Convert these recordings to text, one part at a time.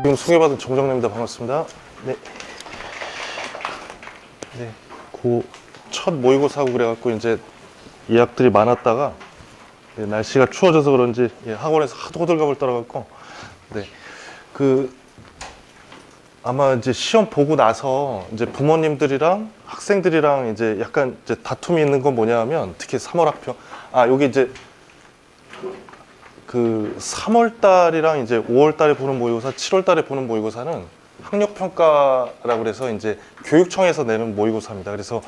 지금 소개받은 정정래입니다. 반갑습니다. 네. 네. 그 첫 모의고사하고 그래갖고 이제 예약들이 많았다가 네, 날씨가 추워져서 그런지 학원에서 하도 호들갑을 떨어갖고 네. 아마 이제 시험 보고 나서 이제 부모님들이랑 학생들이랑 이제 약간 이제 다툼이 있는 건 뭐냐 하면 특히 3월 학평 여기 이제 그 3월 달이랑 이제 5월 달에 보는 모의고사, 7월 달에 보는 모의고사는 학력평가라고 그래서 이제 교육청에서 내는 모의고사입니다. 그래서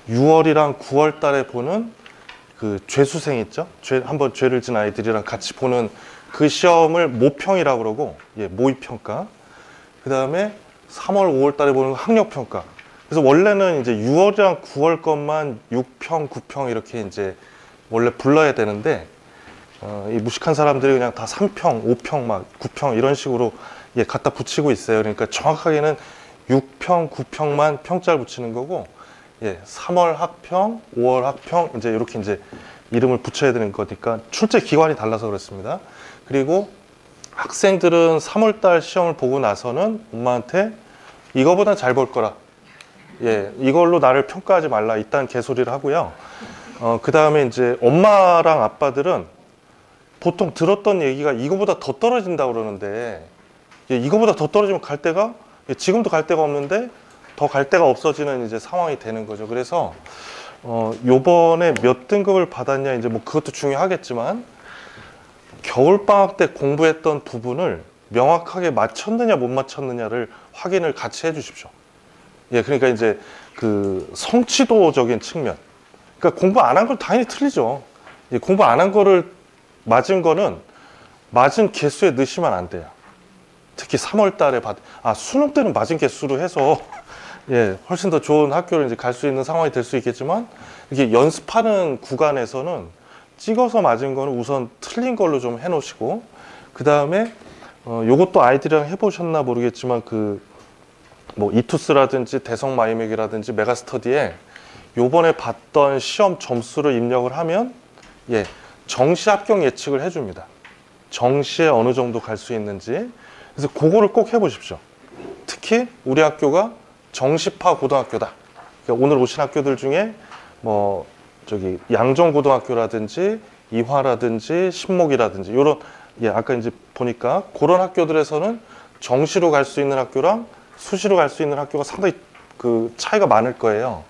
6월이랑 9월 달에 보는 그 죄수생 있죠? 한번 죄를 진 아이들이랑 같이 보는 그 시험을 모평이라고 그러고, 모의평가. 그 다음에 3월, 5월 달에 보는 학력평가. 그래서 원래는 이제 6월이랑 9월 것만 6평, 9평 이렇게 이제 원래 불러야 되는데, 이 무식한 사람들이 그냥 다 3평, 5평, 막 9평 이런 식으로 갖다 붙이고 있어요. 그러니까 정확하게는 6평, 9평만 평자를 붙이는 거고, 3월 학평, 5월 학평 이제 이렇게 이제 이름을 붙여야 되는 거니까 출제 기관이 달라서 그렇습니다. 그리고 학생들은 3월 달 시험을 보고 나서는 엄마한테 이거보다 잘 볼 거라. 이걸로 나를 평가하지 말라. 이딴 개소리를 하고요. 그 다음에 이제 엄마랑 아빠들은 보통 들었던 얘기가 이거보다 더 떨어진다고 그러는데 이거보다 더 떨어지면 갈 데가 지금도 갈 데가 없는데 더 갈 데가 없어지는 이제 상황이 되는 거죠. 그래서 요번에 몇 등급을 받았냐 이제 뭐 그것도 중요하겠지만 겨울방학 때 공부했던 부분을 명확하게 맞췄느냐 못 맞췄느냐를 확인을 같이 해 주십시오. 그러니까 이제 그 성취도적인 측면. 그러니까 공부 안 한 걸 당연히 틀리죠. 공부 안 한 거를 맞은 거는 맞은 개수에 넣으시면 안 돼요. 특히 3월 달에 수능 때는 맞은 개수로 해서 훨씬 더 좋은 학교를 이제 갈 수 있는 상황이 될 수 있겠지만 이게 연습하는 구간에서는 찍어서 맞은 거는 우선 틀린 걸로 좀 해 놓으시고 그 다음에 요것도 아이들이랑 해보셨나 모르겠지만 뭐 이투스라든지 대성마이맥이라든지 메가스터디에 요번에 봤던 시험 점수를 입력을 하면 정시 합격 예측을 해줍니다. 정시에 어느 정도 갈 수 있는지. 그래서 그거를 꼭 해보십시오. 특히 우리 학교가 정시파 고등학교다. 그러니까 오늘 오신 학교들 중에 뭐 양정고등학교라든지 이화라든지 신목이라든지 요런 아까 이제 보니까 그런 학교들에서는 정시로 갈 수 있는 학교랑 수시로 갈 수 있는 학교가 상당히 그 차이가 많을 거예요.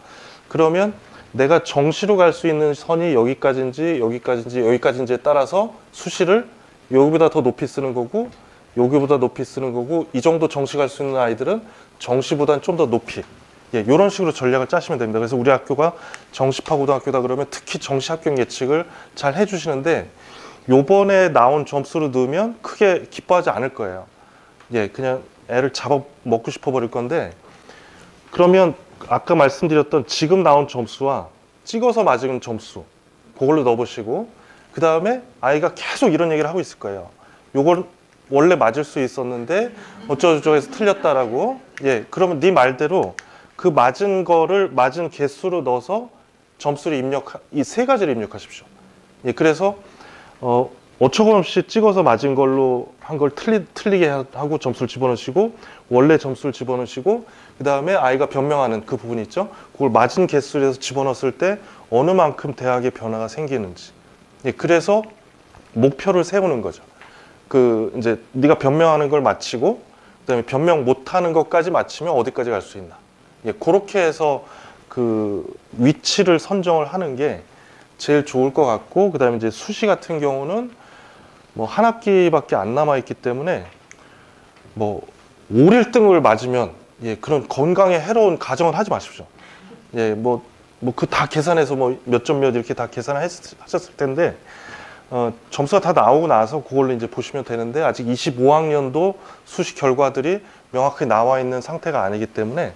그러면 내가 정시로 갈 수 있는 선이 여기까지인지 여기까지인지에 따라서 수시를 여기보다 더 높이 쓰는 거고 여기보다 높이 쓰는 거고 이 정도 정시 갈 수 있는 아이들은 정시보다는 좀 더 높이 이런 식으로 전략을 짜시면 됩니다. 그래서 우리 학교가 정시파 고등학교다 그러면 특히 정시 합격 예측을 잘 해주시는데 요번에 나온 점수를 넣으면 크게 기뻐하지 않을 거예요. 그냥 애를 잡아 먹고 싶어 버릴 건데 그러면 아까 말씀드렸던 지금 나온 점수와 찍어서 맞은 점수 그걸로 넣어보시고 그 다음에 아이가 계속 이런 얘기를 하고 있을 거예요. 요걸 원래 맞을 수 있었는데 어쩌고저쩌고 해서 틀렸다라고 그러면 네 말대로 그 맞은 거를 맞은 개수로 넣어서 점수를 이 세 가지를 입력하십시오. 그래서 어처구니없이 찍어서 맞은 걸로 한 걸 틀리게 하고 점수를 집어넣으시고 원래 점수를 집어넣으시고 그 다음에 아이가 변명하는 그 부분이 있죠. 그걸 맞은 개수로 해서 집어넣었을 때 어느 만큼 대학의 변화가 생기는지 그래서 목표를 세우는 거죠. 이제 네가 변명하는 걸 마치고 그다음에 변명 못하는 것까지 마치면 어디까지 갈 수 있나. 그렇게 해서 그 위치를 선정을 하는 게 제일 좋을 것 같고 그다음에 이제 수시 같은 경우는 뭐 한 학기밖에 안 남아 있기 때문에 뭐 5, 1등을 맞으면 그런 건강에 해로운 가정을 하지 마십시오. 뭐 그 다 계산해서 뭐 몇 점 몇 이렇게 다 계산하셨을 텐데 점수가 다 나오고 나서 그걸로 이제 보시면 되는데 아직 25학년도 수시 결과들이 명확하게 나와 있는 상태가 아니기 때문에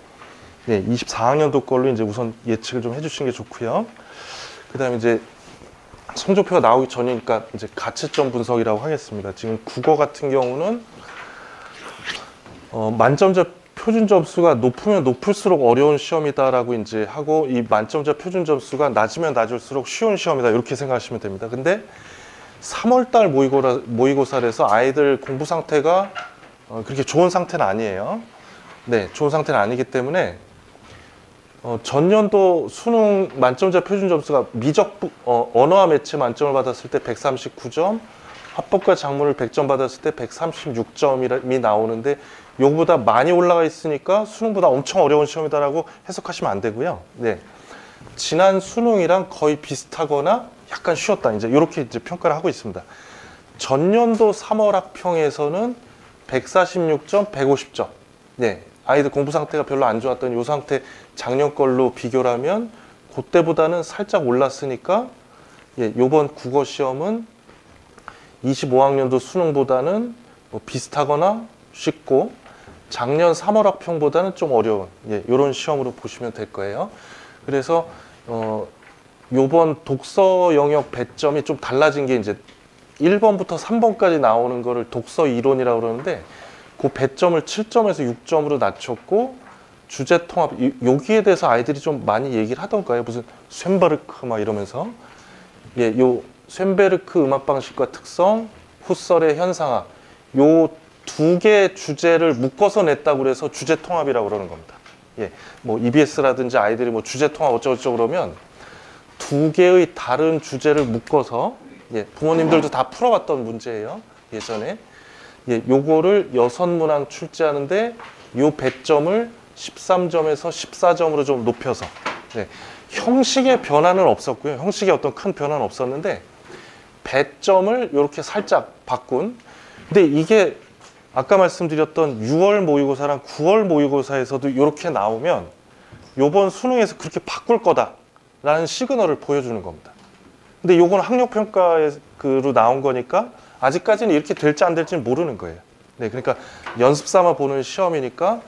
24학년도 걸로 이제 우선 예측을 좀 해주시는 게 좋고요. 그다음에 이제 성적표가 나오기 전이니까 이제 가채점 분석이라고 하겠습니다. 지금 국어 같은 경우는 만점자 표준 점수가 높으면 높을수록 어려운 시험이다라고 이제 하고 이 만점자 표준 점수가 낮으면 낮을수록 쉬운 시험이다 이렇게 생각하시면 됩니다. 근데 3월달 모의고사에서 아이들 공부 상태가 그렇게 좋은 상태는 아니에요. 네, 좋은 상태는 아니기 때문에 전년도 수능 만점자 표준 점수가 언어와 매체 만점을 받았을 때 139점, 화법과 작문을 100점 받았을 때 136점이 나오는데 요거보다 많이 올라가 있으니까 수능보다 엄청 어려운 시험이다라고 해석하시면 안 되고요. 네, 지난 수능이랑 거의 비슷하거나 약간 쉬웠다. 이제 이렇게 이제 평가를 하고 있습니다. 전년도 3월 학평에서는 146점, 150점. 네, 아이들 공부 상태가 별로 안 좋았던 이 상태 작년 걸로 비교를 하면 그때보다는 살짝 올랐으니까 예, 요번 국어 시험은 25학년도 수능보다는 뭐 비슷하거나 쉽고 작년 3월 학평보다는 좀 어려운 예, 이런 시험으로 보시면 될 거예요. 그래서 요번 독서 영역 배점이 좀 달라진 게 이제 1번부터 3번까지 나오는 거를 독서 이론이라고 그러는데 그 배점을 7점에서 6점으로 낮췄고 주제 통합 여기에 대해서 아이들이 좀 많이 얘기를 하던가요? 무슨 쇤베르크 막 이러면서 예, 요 쇤베르크 음악 방식과 특성, 후설의 현상화 요 두 개 주제를 묶어서 냈다고 그래서 주제 통합이라고 그러는 겁니다. 예, 뭐 EBS라든지 아이들이 뭐 주제 통합 어쩌고저쩌고 그러면 두 개의 다른 주제를 묶어서 예, 부모님들도 다 풀어봤던 문제예요. 예전에 예, 요거를 여선문항 출제하는데 요 배점을 13점에서 14점으로 좀 높여서 예, 형식의 변화는 없었고요. 형식에 어떤 큰 변화는 없었는데 배점을 이렇게 살짝 바꾼. 근데 이게 아까 말씀드렸던 6월 모의고사랑 9월 모의고사에서도 이렇게 나오면 요번 수능에서 그렇게 바꿀 거다라는 시그널을 보여주는 겁니다. 근데 요건 학력평가로 나온 거니까 아직까지는 이렇게 될지 안 될지는 모르는 거예요. 네, 그러니까 연습 삼아 보는 시험이니까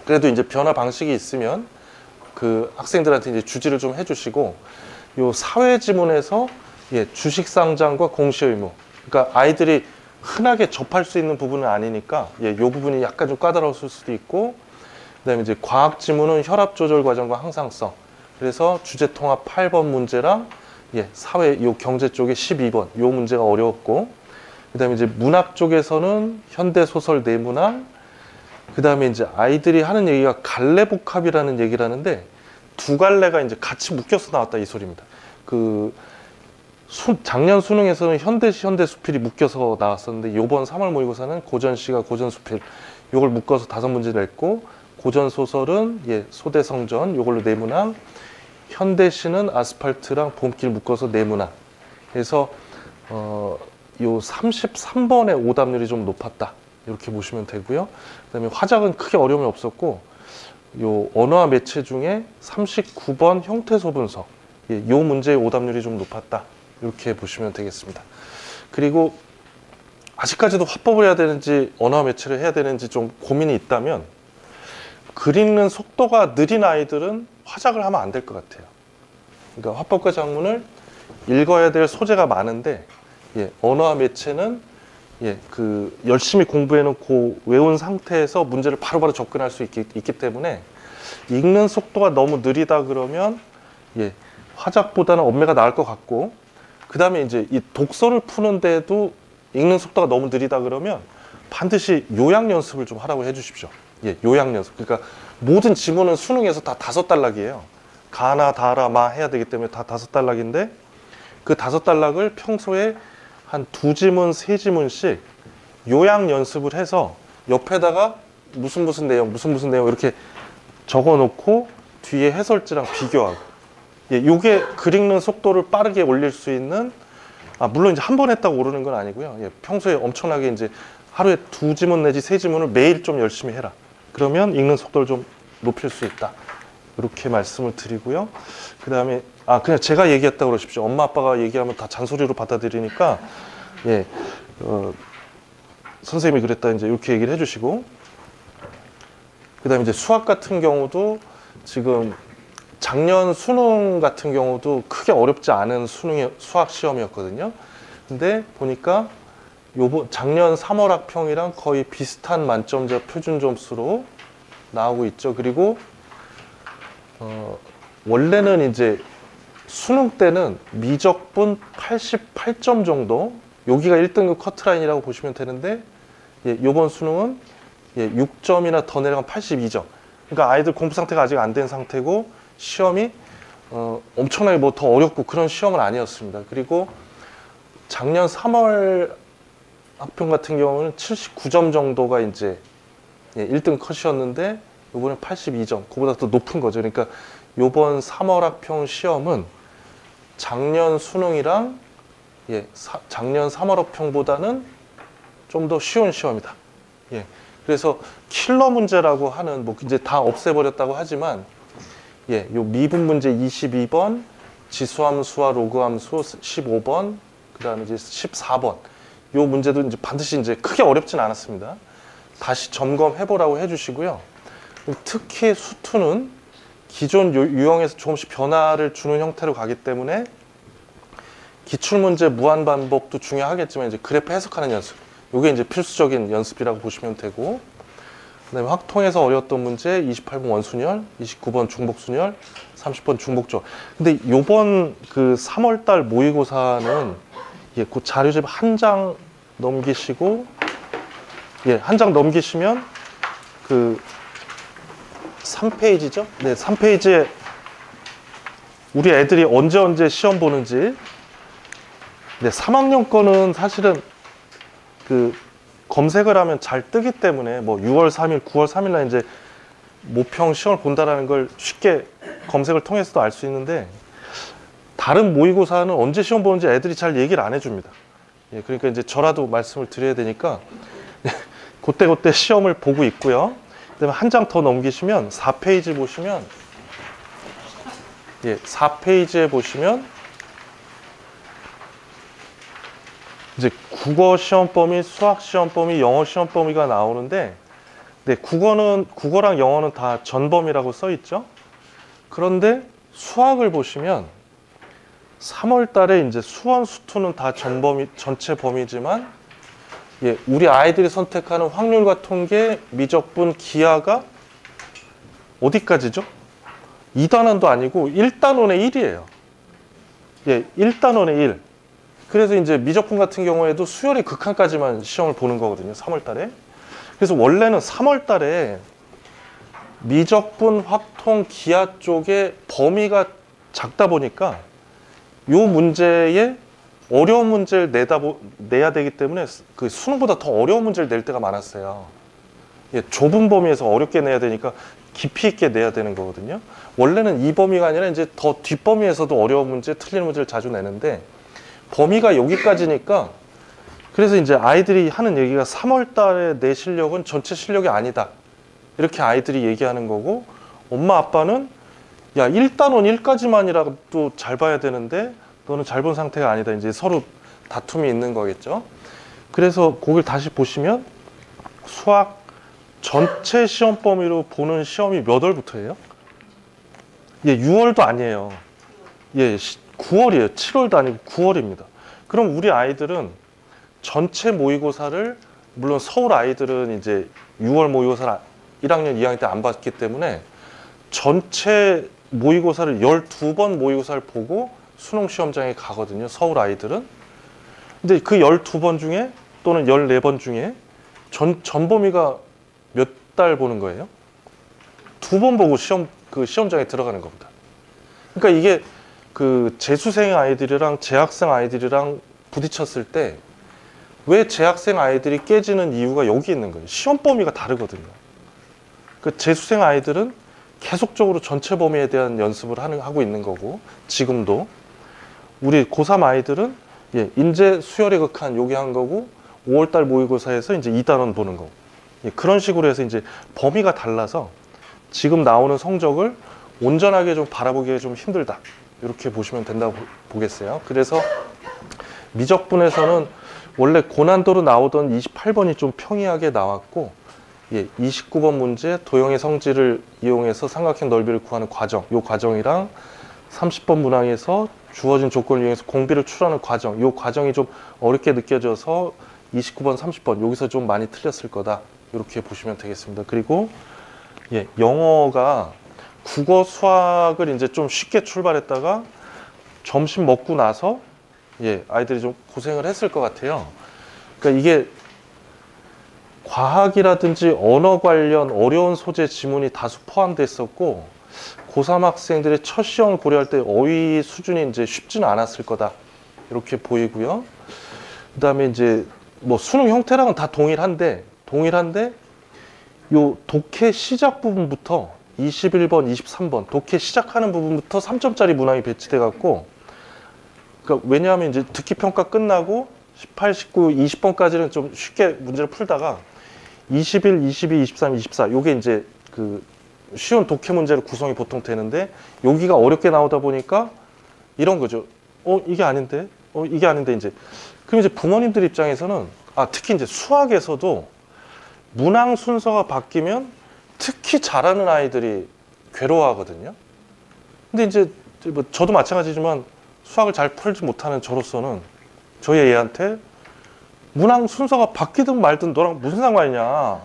그래도 이제 변화 방식이 있으면 그 학생들한테 이제 주지를 좀 해주시고 요 사회 지문에서 예, 주식 상장과 공시 의무. 그러니까 아이들이 흔하게 접할 수 있는 부분은 아니니까 예, 요 부분이 약간 좀 까다로웠을 수도 있고 그다음에 이제 과학 지문은 혈압 조절 과정과 항상성. 그래서 주제 통합 8번 문제랑 예, 사회 요 경제 쪽에 12번 요 문제가 어려웠고 그다음에 이제 문학 쪽에서는 현대 소설 내문항 그다음에 이제 아이들이 하는 얘기가 갈래복합이라는 얘기를 하는데 두 갈래가 이제 같이 묶여서 나왔다 이 소리입니다. 그 작년 수능에서는 현대시, 현대수필이 묶여서 나왔었는데 요번 3월 모의고사는 고전시가 고전수필 요걸 묶어서 5문제 냈고 고전소설은 예, 소대성전 요걸로 내문항 현대시는 아스팔트랑 봄길 묶어서 내문항 그래서 요 33번의 오답률이 좀 높았다 이렇게 보시면 되고요. 그다음에 화작은 크게 어려움이 없었고 요 언어와 매체 중에 39번 형태소 분석 예, 요 문제의 오답률이 좀 높았다 이렇게 보시면 되겠습니다. 그리고 아직까지도 화법을 해야 되는지 언어와 매체를 해야 되는지 좀 고민이 있다면 글 읽는 속도가 느린 아이들은 화작을 하면 안 될 것 같아요. 그러니까 화법과 작문을 읽어야 될 소재가 많은데 예, 언어와 매체는 예, 그 열심히 공부해놓고 외운 상태에서 문제를 바로바로 접근할 수 있기 때문에 읽는 속도가 너무 느리다 그러면 예, 화작보다는 언매가 나을 것 같고 그 다음에 이제 이 독서를 푸는데도 읽는 속도가 너무 느리다 그러면 반드시 요약 연습을 좀 하라고 해주십시오. 예, 요약 연습. 그러니까 모든 지문은 수능에서 다 5단락이에요. 가나 다라 마 해야 되기 때문에 다 5단락인데 그 5단락을 평소에 한 2지문, 3지문씩 요약 연습을 해서 옆에다가 무슨 내용 이렇게 적어 놓고 뒤에 해설지랑 비교하고 예, 요게 글 읽는 속도를 빠르게 올릴 수 있는 물론 이제 한 번 했다고 오르는 건 아니고요. 예, 평소에 엄청나게 이제 하루에 2지문 내지 3지문을 매일 좀 열심히 해라. 그러면 읽는 속도를 좀 높일 수 있다. 이렇게 말씀을 드리고요. 그 다음에 그냥 제가 얘기했다고 그러십시오. 엄마 아빠가 얘기하면 다 잔소리로 받아들이니까 예, 선생님이 그랬다 이제 이렇게 얘기를 해주시고 그 다음에 이제 수학 같은 경우도 지금 작년 수능 같은 경우도 크게 어렵지 않은 수학 시험이었거든요. 근데 보니까 작년 3월 학평이랑 거의 비슷한 만점자 표준 점수로 나오고 있죠. 그리고 원래는 이제 수능 때는 미적분 88점 정도 여기가 1등급 커트라인이라고 보시면 되는데 예, 요번 수능은 예, 6점이나 더 내려간 82점. 그러니까 아이들 공부 상태가 아직 안 된 상태고 시험이 엄청나게 뭐 더 어렵고 그런 시험은 아니었습니다. 그리고 작년 3월 학평 같은 경우는 79점 정도가 이제 예, 1등 컷이었는데 이번에 82점, 그보다 더 높은 거죠. 그러니까 이번 3월 학평 시험은 작년 수능이랑 예, 작년 3월 학평보다는 좀 더 쉬운 시험이다. 예, 그래서 킬러 문제라고 하는 뭐 이제 다 없애버렸다고 하지만 예, 요 미분 문제 22번, 지수함수와 로그함수 15번, 그다음에 이제 14번. 요 문제도 이제 반드시 이제 크게 어렵진 않았습니다. 다시 점검해 보라고 해주시고요. 특히 수투는 기존 유형에서 조금씩 변화를 주는 형태로 가기 때문에 기출문제 무한 반복도 중요하겠지만 이제 그래프 해석하는 연습. 요게 이제 필수적인 연습이라고 보시면 되고, 그다음에 확통에서 어려웠던 문제 28번 원순열, 29번 중복순열, 30번 중복조. 근데 요번 그 3월달 모의고사는 예, 그 자료집 한 장 넘기시고 예, 한 장 넘기시면 그 3페이지죠? 네, 3페이지에 우리 애들이 언제 시험 보는지. 네, 3학년 거는 사실은 그 검색을 하면 잘 뜨기 때문에 뭐 6월 3일, 9월 3일 날 이제 모평 시험을 본다라는 걸 쉽게 검색을 통해서도 알 수 있는데, 다른 모의고사는 언제 시험 보는지 애들이 잘 얘기를 안 해줍니다. 예, 그러니까 이제 저라도 말씀을 드려야 되니까 그때 시험을 보고 있고요. 그다음에 한 장 더 넘기시면 4페이지 보시면 예, 4페이지에 보시면 이제 국어 시험 범위, 수학 시험 범위, 영어 시험 범위가 나오는데, 네, 국어랑 영어는 다 전범위라고 써 있죠. 그런데 수학을 보시면 3월 달에 이제 수원, 수투는 다 전체 범위지만 예, 우리 아이들이 선택하는 확률과 통계, 미적분, 기하가 어디까지죠? 2단원도 아니고 1단원의 1이에요. 예, 1단원의 1. 그래서 이제 미적분 같은 경우에도 수열의 극한까지만 시험을 보는 거거든요. 3월 달에. 그래서 원래는 3월 달에 미적분, 확통, 기하 쪽에 범위가 작다 보니까 요 문제에 어려운 문제를 내야 되기 때문에 그 수능보다 더 어려운 문제를 낼 때가 많았어요. 예, 좁은 범위에서 어렵게 내야 되니까 깊이 있게 내야 되는 거거든요. 원래는 이 범위가 아니라 이제 더 뒷범위에서도 어려운 문제, 틀린 문제를 자주 내는데 범위가 여기까지니까, 그래서 이제 아이들이 하는 얘기가 3월 달에 내 실력은 전체 실력이 아니다. 이렇게 아이들이 얘기하는 거고, 엄마 아빠는 야, 1단원 1까지만이라도 잘 봐야 되는데 너는 잘 본 상태가 아니다. 이제 서로 다툼이 있는 거겠죠. 그래서 거길 다시 보시면 수학 전체 시험 범위로 보는 시험이 몇 월부터예요? 예, 6월도 아니에요. 예, 9월이에요. 7월도 아니고 9월입니다. 그럼 우리 아이들은 전체 모의고사를, 물론 서울 아이들은 이제 6월 모의고사를 1학년, 2학년 때 안 봤기 때문에 전체 모의고사를 12번 모의고사를 보고 수능 시험장에 가거든요. 서울 아이들은. 근데 그 12번 중에 또는 14번 중에 전범위가 몇 달 보는 거예요? 2번 보고 시험장에 들어가는 겁니다. 그러니까 이게 그 재수생 아이들이랑 재학생 아이들이랑 부딪혔을 때 왜 재학생 아이들이 깨지는 이유가 여기 있는 거예요. 시험 범위가 다르거든요. 그 재수생 아이들은 계속적으로 전체 범위에 대한 연습을 하고 있는 거고, 지금도 우리 고3 아이들은 예, 인재 수열의 극한 여기 한 거고, 5월달 모의고사에서 이제 2단원 보는 거고, 예, 그런 식으로 해서 이제 범위가 달라서 지금 나오는 성적을 온전하게 좀 바라보기가 좀 힘들다. 이렇게 보시면 된다고 보겠어요. 그래서 미적분에서는 원래 고난도로 나오던 28번이 좀 평이하게 나왔고, 예, 29번 문제 도형의 성질을 이용해서 삼각형 넓이를 구하는 과정, 이 과정이랑 30번 문항에서 주어진 조건을 이용해서 공비를 추론하는 과정, 이 과정이 좀 어렵게 느껴져서 29번, 30번 여기서 좀 많이 틀렸을 거다. 이렇게 보시면 되겠습니다. 그리고 예, 영어가 국어, 수학을 이제 좀 쉽게 출발했다가 점심 먹고 나서 예, 아이들이 좀 고생을 했을 것 같아요. 그러니까 이게 과학이라든지 언어 관련 어려운 소재 지문이 다수 포함되어 있었고 고3 학생들의 첫 시험을 고려할 때 어휘 수준이 이제 쉽지는 않았을 거다 이렇게 보이고요. 그 다음에 이제 뭐 수능 형태랑은 다 동일한데 요 독해 시작 부분부터 21번, 23번 독해 시작하는 부분부터 3점짜리 문항이 배치돼 갖고 그러니까 왜냐하면 이제 듣기 평가 끝나고 18, 19, 20번까지는 좀 쉽게 문제를 풀다가 21, 22, 23, 24 요게 이제 그 쉬운 독해 문제로 구성이 보통 되는데 여기가 어렵게 나오다 보니까 이런 거죠. 이게 아닌데? 이게 아닌데 이제 그럼 이제 부모님들 입장에서는 특히 이제 수학에서도 문항 순서가 바뀌면 특히 잘하는 아이들이 괴로워하거든요. 근데 이제 뭐 저도 마찬가지지만 수학을 잘 풀지 못하는 저로서는 저희 애한테 문항 순서가 바뀌든 말든 너랑 무슨 상관이냐.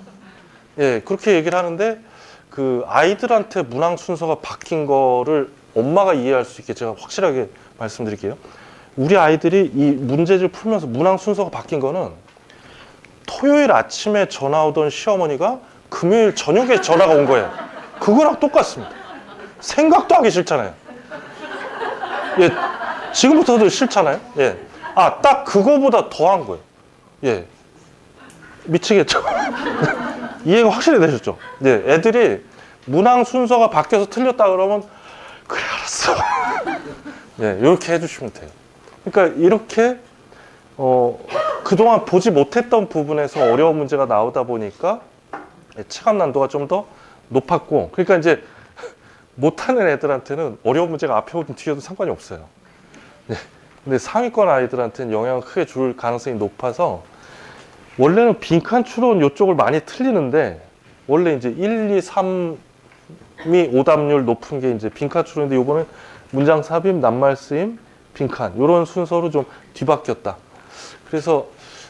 예, 그렇게 얘기를 하는데 그 아이들한테 문항 순서가 바뀐 거를 엄마가 이해할 수 있게 제가 확실하게 말씀드릴게요. 우리 아이들이 이 문제를 풀면서 문항 순서가 바뀐 거는 토요일 아침에 전화 오던 시어머니가 금요일 저녁에 전화가 온 거예요. 그거랑 똑같습니다. 생각도 하기 싫잖아요. 예, 지금부터도 싫잖아요. 예, 딱 그거보다 더한 거예요. 예, 미치겠죠. 이해가 확실히 되셨죠? 예, 애들이 문항 순서가 바뀌어서 틀렸다 그러면 그래 알았어. 예, 이렇게 해주시면 돼요. 그러니까 이렇게 그동안 보지 못했던 부분에서 어려운 문제가 나오다 보니까 체감 난도가 좀 더 높았고 그러니까 이제 못하는 애들한테는 어려운 문제가 앞에 오든 뒤에도 상관이 없어요. 네. 근데 상위권 아이들한테는 영향을 크게 줄 가능성이 높아서 원래는 빈칸 추론 이쪽을 많이 틀리는데 원래 이제 1, 2, 3이 오답률 높은 게 이제 빈칸 추론인데 요번엔 문장 삽입, 낱말 쓰임, 빈칸 이런 순서로 좀 뒤바뀌었다. 그래서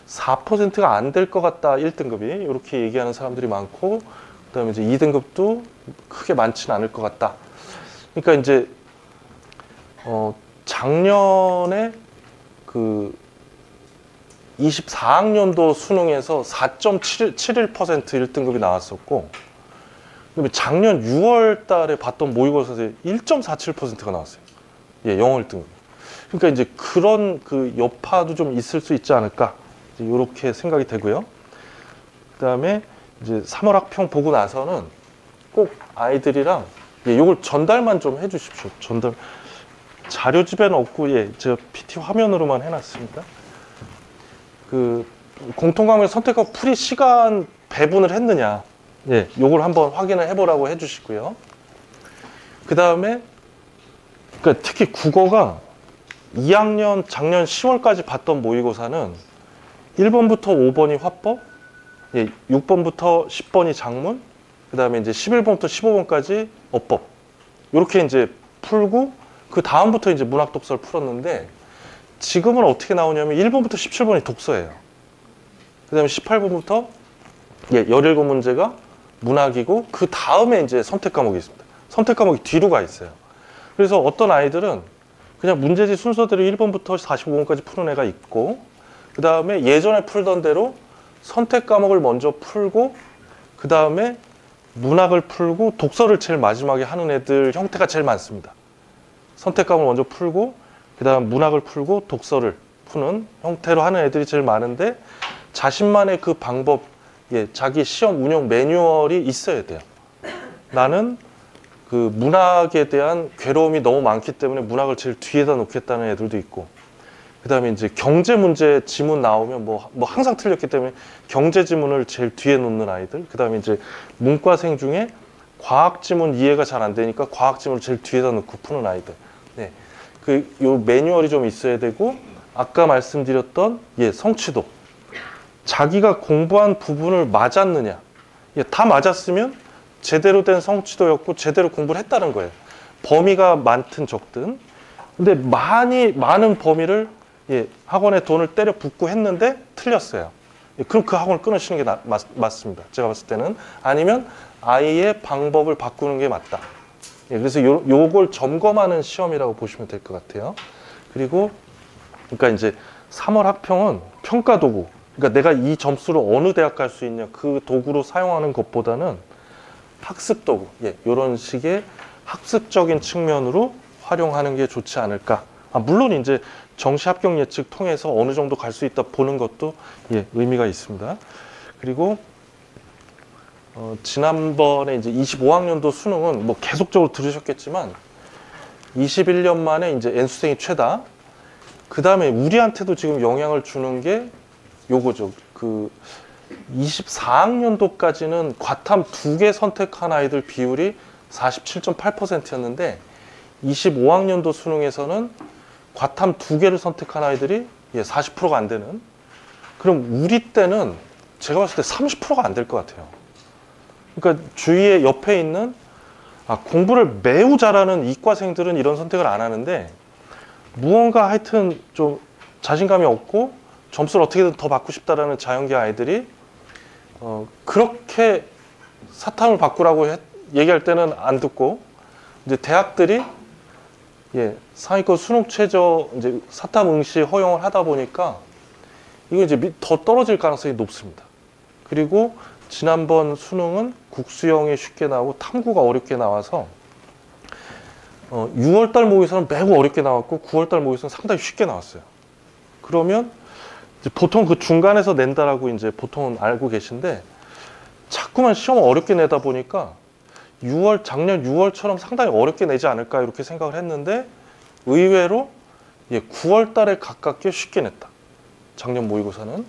4%가 안 될 것 같다 1등급이 이렇게 얘기하는 사람들이 많고 그다음에 이제 2등급도 크게 많지는 않을 것 같다. 그러니까 이제 작년에 그 24학년도 수능에서 4.71% 1등급이 나왔었고 그다음에 작년 6월 달에 봤던 모의고사에서 1.47%가 나왔어요. 예, 영어 1등급. 그러니까 이제 그런 그 여파도 좀 있을 수 있지 않을까 이렇게 생각이 되고요. 그다음에 이제 3월 학평 보고 나서는 꼭 아이들이랑 요걸 전달만 좀 해주십시오. 전달 자료집에는 없고 제가 PT 화면으로만 해놨습니다. 그 공통과목 선택과 풀이 시간 배분을 했느냐, 요걸 한번 확인을 해보라고 해주시고요. 그 다음에 그러니까 특히 국어가 2학년 작년 10월까지 봤던 모의고사는 1번부터 5번이 화법, 6번부터 10번이 작문, 그 다음에 이제 11번부터 15번까지 어법. 이렇게 이제 풀고, 그 다음부터 이제 문학 독서를 풀었는데, 지금은 어떻게 나오냐면 1번부터 17번이 독서예요. 그 다음에 18번부터 17문제가 문학이고, 그 다음에 이제 선택 과목이 있습니다. 선택 과목이 뒤로 가 있어요. 그래서 어떤 아이들은 그냥 문제지 순서대로 1번부터 45번까지 푸는 애가 있고, 그 다음에 예전에 풀던 대로 선택 과목을 먼저 풀고 그 다음에 문학을 풀고 독서를 제일 마지막에 하는 애들 형태가 제일 많습니다. 선택 과목을 먼저 풀고 그 다음 문학을 풀고 독서를 푸는 형태로 하는 애들이 제일 많은데 자신만의 그 방법, 자기 시험 운영 매뉴얼이 있어야 돼요. 나는 그 문학에 대한 괴로움이 너무 많기 때문에 문학을 제일 뒤에다 놓겠다는 애들도 있고 그 다음에 이제 경제 문제 지문 나오면 뭐 항상 틀렸기 때문에 경제 지문을 제일 뒤에 놓는 아이들. 그 다음에 이제 문과생 중에 과학 지문 이해가 잘 안 되니까 과학 지문을 제일 뒤에다 놓고 푸는 아이들. 요 매뉴얼이 좀 있어야 되고 아까 말씀드렸던 성취도. 자기가 공부한 부분을 맞았느냐. 다 맞았으면 제대로 된 성취도였고 제대로 공부를 했다는 거예요. 범위가 많든 적든. 근데 많은 범위를 학원에 돈을 때려 붓고 했는데 틀렸어요. 그럼 그 학원을 끊으시는 게 맞습니다. 제가 봤을 때는. 아니면 아이의 방법을 바꾸는 게 맞다. 그래서 요걸 점검하는 시험이라고 보시면 될 것 같아요. 그리고 그러니까 이제 3월 학평은 평가 도구, 그러니까 내가 이 점수로 어느 대학 갈 수 있냐 그 도구로 사용하는 것보다는 학습 도구, 이런 식의 학습적인 측면으로 활용하는 게 좋지 않을까. 물론 이제 정시 합격 예측 통해서 어느 정도 갈 수 있다 보는 것도 의미가 있습니다. 그리고 지난번에 이제 25학년도 수능은 뭐 계속적으로 들으셨겠지만 21년 만에 이제 N수생이 최다. 그 다음에 우리한테도 지금 영향을 주는 게 요거죠. 그 24학년도까지는 과탐 2개 선택한 아이들 비율이 47.8%였는데 25학년도 수능에서는 과탐 2개를 선택한 아이들이 40%가 안 되는. 그럼 우리 때는 제가 봤을 때 30%가 안 될 것 같아요. 그러니까 주위에 옆에 있는 공부를 매우 잘하는 이과생들은 이런 선택을 안 하는데 무언가 하여튼 좀 자신감이 없고 점수를 어떻게든 더 받고 싶다라는 자연계 아이들이 그렇게 사탐을 바꾸라고 얘기할 때는 안 듣고 이제 대학들이 상위권 수능 최저 이제 사탐 응시 허용을 하다 보니까 이거 이제 더 떨어질 가능성이 높습니다. 그리고 지난번 수능은 국수형이 쉽게 나오고 탐구가 어렵게 나와서 6월달 모의고사는 매우 어렵게 나왔고 9월달 모의고사는 상당히 쉽게 나왔어요. 그러면 이제 보통 그 중간에서 낸다라고 이제 보통은 알고 계신데 자꾸만 시험을 어렵게 내다 보니까 작년 6월처럼 상당히 어렵게 내지 않을까 이렇게 생각을 했는데 의외로 9월달에 가깝게 쉽게 냈다. 작년 모의고사는.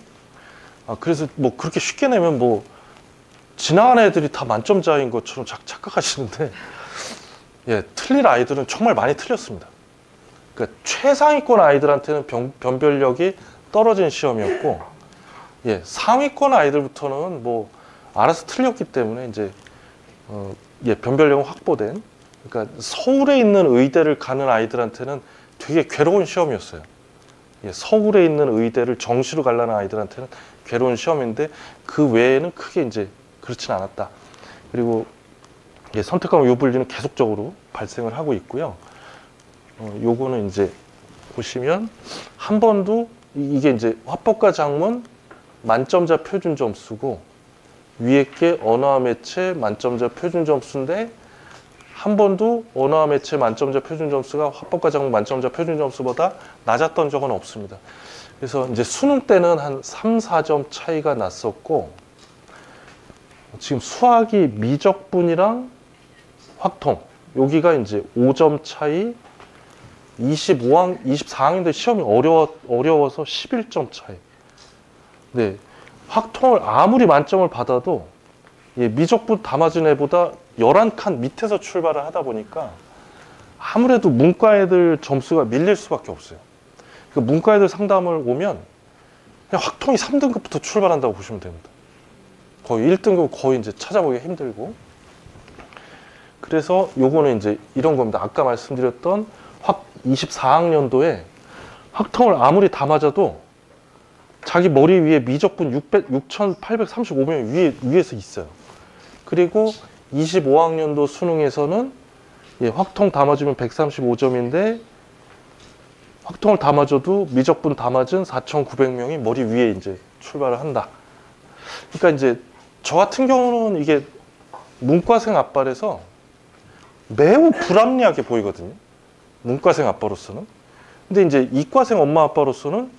그래서 뭐 그렇게 쉽게 내면 뭐 지나간 애들이 다 만점자인 것처럼 착각하시는데 틀릴 아이들은 정말 많이 틀렸습니다. 그러니까 최상위권 아이들한테는 변별력이 떨어진 시험이었고 상위권 아이들부터는 뭐 알아서 틀렸기 때문에 이제 변별력은 확보된. 그러니까 서울에 있는 의대를 가는 아이들한테는 되게 괴로운 시험이었어요. 서울에 있는 의대를 정시로 가려는 아이들한테는 괴로운 시험인데 그 외에는 크게 이제 그렇진 않았다. 그리고 선택과 유불리는 계속적으로 발생을 하고 있고요. 요거는 이제 보시면 한 번도 이게 이제 화법과 작문 만점자 표준 점수고 위에 게 언어와 매체 만점자 표준 점수인데 한 번도 언어와 매체 만점자 표준 점수가 화법과 작문 만점자 표준 점수보다 낮았던 적은 없습니다. 그래서 이제 수능 때는 한 3, 4점 차이가 났었고 지금 수학이 미적분이랑 확통 여기가 이제 5점 차이 24학년도 시험이 어려워서 11점 차이. 확통을 아무리 만점을 받아도 미적분 다 맞은 애보다 11칸 밑에서 출발을 하다 보니까 아무래도 문과 애들 점수가 밀릴 수밖에 없어요. 그러니까 문과 애들 상담을 오면 그냥 확통이 3등급부터 출발한다고 보시면 됩니다. 거의 1등급 거의 이제 찾아보기가 힘들고. 그래서 요거는 이제 이런 겁니다. 아까 말씀드렸던 24학년도에 확통을 아무리 다 맞아도 자기 머리 위에 미적분 6,835명이 위에서 있어요. 그리고 25학년도 수능에서는 확통 다 맞으면 135점인데 확통을 다 맞아도 미적분 다 맞은 4,900명이 머리 위에 이제 출발을 한다. 그러니까 이제 저 같은 경우는 이게 문과생 아빠라서 매우 불합리하게 보이거든요. 문과생 아빠로서는. 근데 이제 이과생 엄마 아빠로서는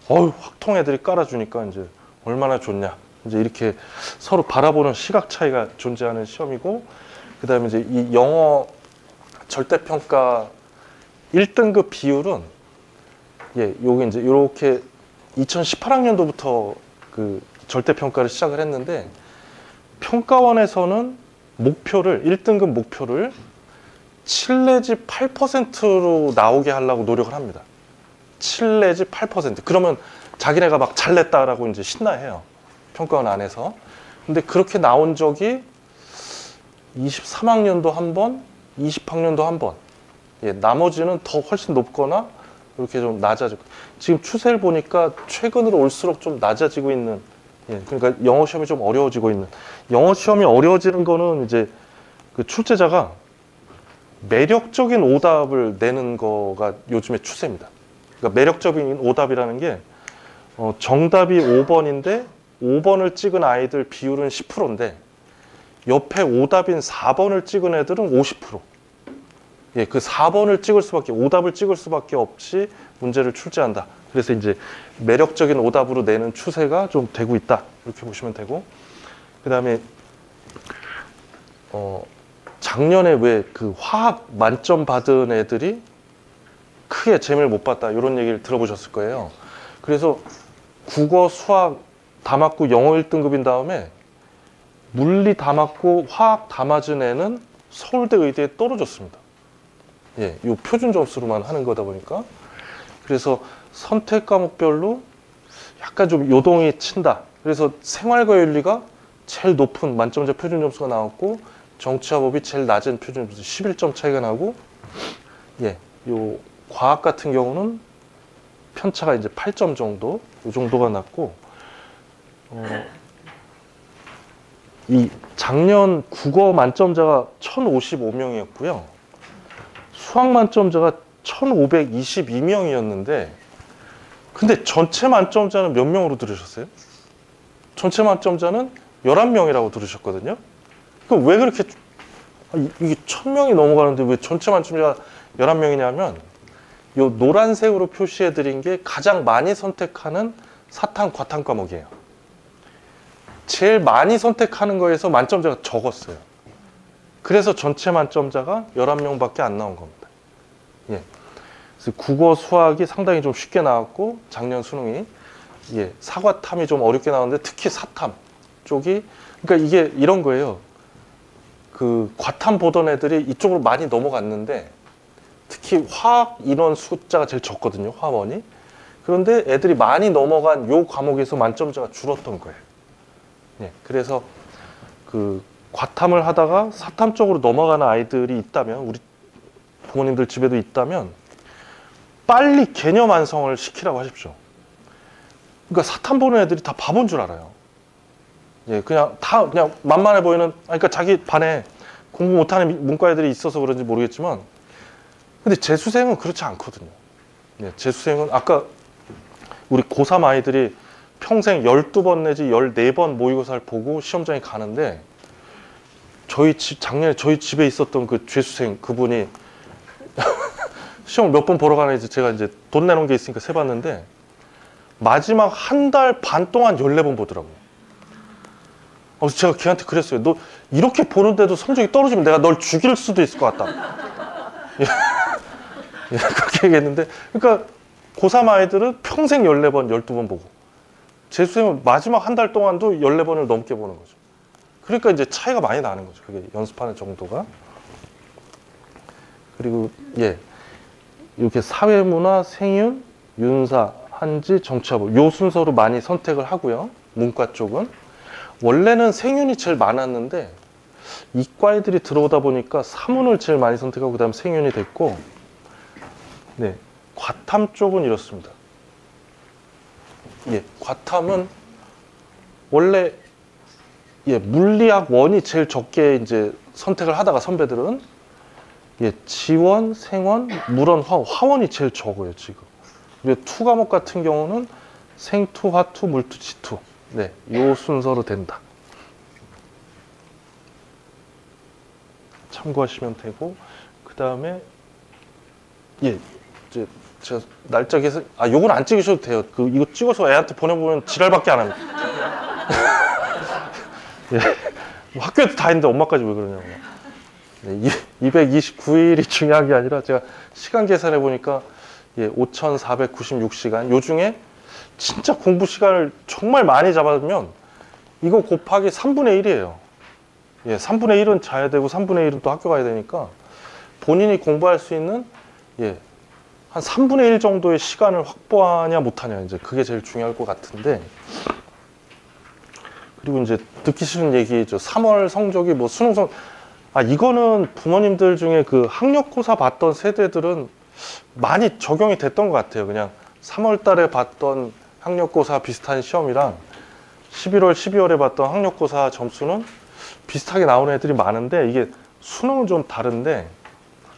확통 애들이 깔아주니까 이제 얼마나 좋냐. 이제 이렇게 서로 바라보는 시각 차이가 존재하는 시험이고, 그 다음에 이제 이 영어 절대평가 1등급 비율은, 요게 이제 이렇게 2018학년도부터 그 절대평가를 시작을 했는데, 평가원에서는 목표를, 1등급 목표를 7 내지 8%로 나오게 하려고 노력을 합니다. 7 내지 8%. 그러면 자기네가 막 잘냈다라고 이제 신나해요. 평가원 안에서. 근데 그렇게 나온 적이 23학년도 한 번, 20학년도 한 번. 나머지는 더 훨씬 높거나 이렇게 좀 낮아지고. 지금 추세를 보니까 최근으로 올수록 좀 낮아지고 있는, 그러니까 영어 시험이 좀 어려워지고 있는. 영어 시험이 어려워지는 거는 이제 그 출제자가 매력적인 오답을 내는 거가 요즘의 추세입니다. 그러니까 매력적인 오답이라는 게 정답이 5번인데 5번을 찍은 아이들 비율은 10%인데 옆에 오답인 4번을 찍은 애들은 50%. 예, 그 4번을 찍을 수밖에, 오답을 찍을 수밖에 없이 문제를 출제한다. 그래서 이제 매력적인 오답으로 내는 추세가 좀 되고 있다. 이렇게 보시면 되고. 그 다음에 작년에 왜 그 화학 만점 받은 애들이 크게 재미를 못 봤다. 이런 얘기를 들어보셨을 거예요. 그래서 국어, 수학 다 맞고 영어 1등급인 다음에 물리 다 맞고 화학 다 맞은 애는 서울대 의대에 떨어졌습니다. 예, 요 표준 점수로만 하는 거다 보니까. 그래서 선택 과목별로 약간 좀 요동이 친다. 그래서 생활과 윤리가 제일 높은 만점자 표준 점수가 나왔고 정치화법이 제일 낮은 표준 점수 11점 차이가 나고, 예, 요 과학 같은 경우는 편차가 이제 8점 정도, 요 정도가 났고, 이 작년 국어 만점자가 1,055명이었고요. 수학 만점자가 1,522명이었는데, 근데 전체 만점자는 몇 명으로 들으셨어요? 전체 만점자는 11명이라고 들으셨거든요. 그럼 왜 그렇게, 이게 1,000명이 넘어가는데 왜 전체 만점자가 11명이냐면, 요 노란색으로 표시해 드린 게 가장 많이 선택하는 사탐, 과탐 과목이에요. 제일 많이 선택하는 거에서 만점자가 적었어요. 그래서 전체 만점자가 11명밖에 안 나온 겁니다. 예. 그래서 국어, 수학이 상당히 좀 쉽게 나왔고, 작년 수능이, 예, 사과탐이 좀 어렵게 나왔는데 특히 사탐 쪽이, 그러니까 이게 이런 거예요. 그 과탐 보던 애들이 이쪽으로 많이 넘어갔는데 특히 화학 인원 숫자가 제일 적거든요, 화원이. 그런데 애들이 많이 넘어간 요 과목에서 만점자가 줄었던 거예요. 예, 그래서 그 과탐을 하다가 사탐 쪽으로 넘어가는 아이들이 있다면, 우리 부모님들 집에도 있다면 빨리 개념 완성을 시키라고 하십시오. 그러니까 사탐 보는 애들이 다 바본 줄 알아요. 예, 그냥 만만해 보이는, 그러니까 자기 반에 공부 못하는 문과 애들이 있어서 그런지 모르겠지만, 근데 재수생은 그렇지 않거든요. 예, 재수생은 아까 우리 고3 아이들이 평생 12번 내지 14번 모의고사를 보고 시험장에 가는데, 작년에 저희 집에 있었던 그 재수생 그분이 시험을 몇 번 보러 가는지 제가 이제 돈 내놓은 게 있으니까 세봤는데, 마지막 한 달 반 동안 14번 보더라고요. 그래서 제가 걔한테 그랬어요. 너 이렇게 보는데도 성적이 떨어지면 내가 널 죽일 수도 있을 것 같다. 예, 그렇게 얘기했는데, 그러니까 고3 아이들은 평생 14번, 12번 보고, 재수생은 마지막 한 달 동안도 14번을 넘게 보는 거죠. 그러니까 이제 차이가 많이 나는 거죠. 그게 연습하는 정도가. 그리고 예, 이렇게 사회문화, 생윤, 윤사, 한지, 정치화법 요 순서로 많이 선택을 하고요. 문과 쪽은 원래는 생윤이 제일 많았는데 이과 애들이 들어오다 보니까 사문을 제일 많이 선택하고 그다음 생윤이 됐고, 네, 과탐 쪽은 이렇습니다. 예, 과탐은 원래 예, 물리학 원이 제일 적게 이제 선택을 하다가 선배들은 예, 지원, 생원, 물원, 화원이 제일 적어요, 지금. 그리고 투 과목 같은 경우는 생투, 화투, 물투, 지투. 네, 요 순서로 된다. 참고하시면 되고, 그 다음에 예, 이제 제가 날짜 계산, 요건 안 찍으셔도 돼요. 이거 찍어서 애한테 보내보면 지랄밖에 안 합니다. 예, 학교에도 다 있는데 엄마까지 왜 그러냐고. 네, 229일이 중요한 게 아니라 제가 시간 계산해 보니까 예, 5,496시간. 요 중에 진짜 공부 시간을 정말 많이 잡아두면 이거 곱하기 3분의 1이에요. 예, 3분의 1은 자야 되고 3분의 1은 또 학교 가야 되니까 본인이 공부할 수 있는 예, 한 3분의 1 정도의 시간을 확보하냐 못하냐, 이제 그게 제일 중요할 것 같은데. 그리고 이제 듣기 싫은 얘기죠. 3월 성적이 뭐 수능 이거는 부모님들 중에 그 학력고사 봤던 세대들은 많이 적용이 됐던 것 같아요. 그냥 3월 달에 봤던 학력고사 비슷한 시험이랑 11월, 12월에 봤던 학력고사 점수는 비슷하게 나오는 애들이 많은데, 이게 수능은 좀 다른데,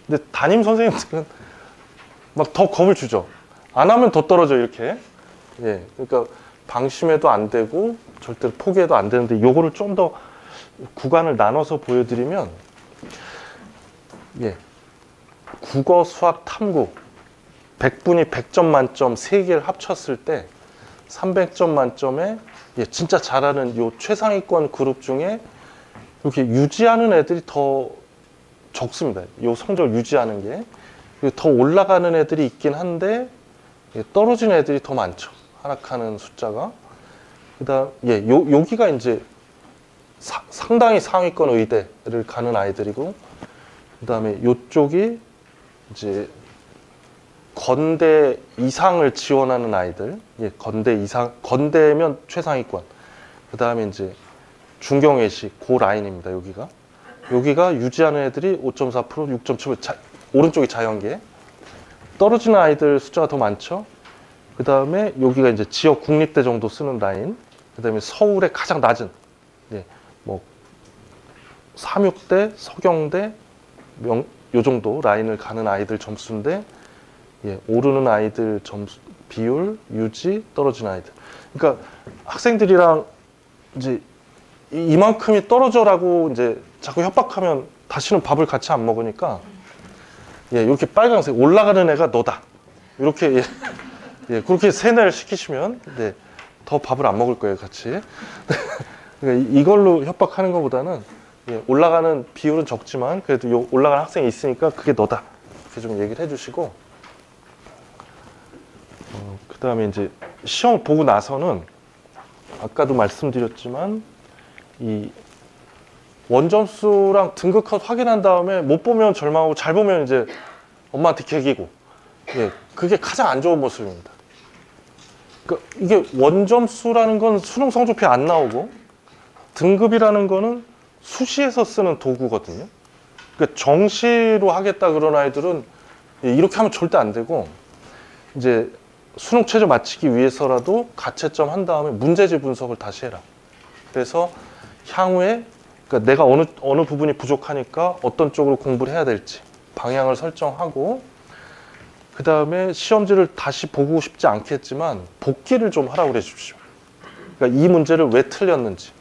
근데 담임 선생님들은 막 더 겁을 주죠. 안 하면 더 떨어져, 이렇게. 예, 그러니까 방심해도 안 되고 절대로 포기해도 안 되는데 요거를 좀 더 구간을 나눠서 보여드리면 예, 국어, 수학, 탐구 100분이 100점 만점 3개를 합쳤을 때 300점 만점에 예, 진짜 잘하는 요 최상위권 그룹 중에 이렇게 유지하는 애들이 더 적습니다. 요 성적을 유지하는 게. 그리고 더 올라가는 애들이 있긴 한데 예, 떨어지는 애들이 더 많죠. 하락하는 숫자가. 그다음 예, 여기가 이제 상당히 상위권 의대를 가는 아이들이고, 그다음에 요쪽이 이제 건대 이상을 지원하는 아이들. 예, 건대 이상, 건대면 최상위권. 그다음에 이제 중경외식 그 라인입니다. 여기가 유지하는 애들이 5.4%, 6.7%, 오른쪽이 자연계. 떨어지는 아이들 숫자가 더 많죠. 그 다음에 여기가 이제 지역 국립대 정도 쓰는 라인. 그 다음에 서울의 가장 낮은, 예, 뭐, 삼육대, 서경대, 요 정도 라인을 가는 아이들 점수인데, 예, 오르는 아이들 점수, 비율, 유지, 떨어지는 아이들. 그러니까 학생들이랑 이제 이만큼이 떨어져라고 이제 자꾸 협박하면 다시는 밥을 같이 안 먹으니까, 예, 이렇게 빨간색 올라가는 애가 너다. 이렇게 예, 예, 그렇게 세뇌를 시키시면 네, 더 밥을 안 먹을 거예요, 같이. 그러니까 이걸로 협박하는 것보다는 예, 올라가는 비율은 적지만 그래도 요 올라가는 학생이 있으니까 그게 너다. 이렇게 좀 얘기를 해주시고, 그 다음에 이제 시험 보고 나서는 아까도 말씀드렸지만 이 원점수랑 등급컷 확인한 다음에 못 보면 절망하고 잘 보면 이제 엄마한테 개기고, 예, 그게 가장 안 좋은 모습입니다. 그러니까 이게 원점수라는 건 수능 성적표에 안 나오고 등급이라는 거는 수시에서 쓰는 도구거든요. 그러니까 정시로 하겠다 그런 아이들은 예, 이렇게 하면 절대 안 되고, 이제 수능 최저 맞추기 위해서라도 가채점 한 다음에 문제집 분석을 다시 해라. 그래서 향후에 그러니까 내가 어느 부분이 부족하니까 어떤 쪽으로 공부를 해야 될지 방향을 설정하고, 그 다음에 시험지를 다시 보고 싶지 않겠지만 복기를 좀 하라고 그래 주십시오. 그러니까 이 문제를 왜 틀렸는지,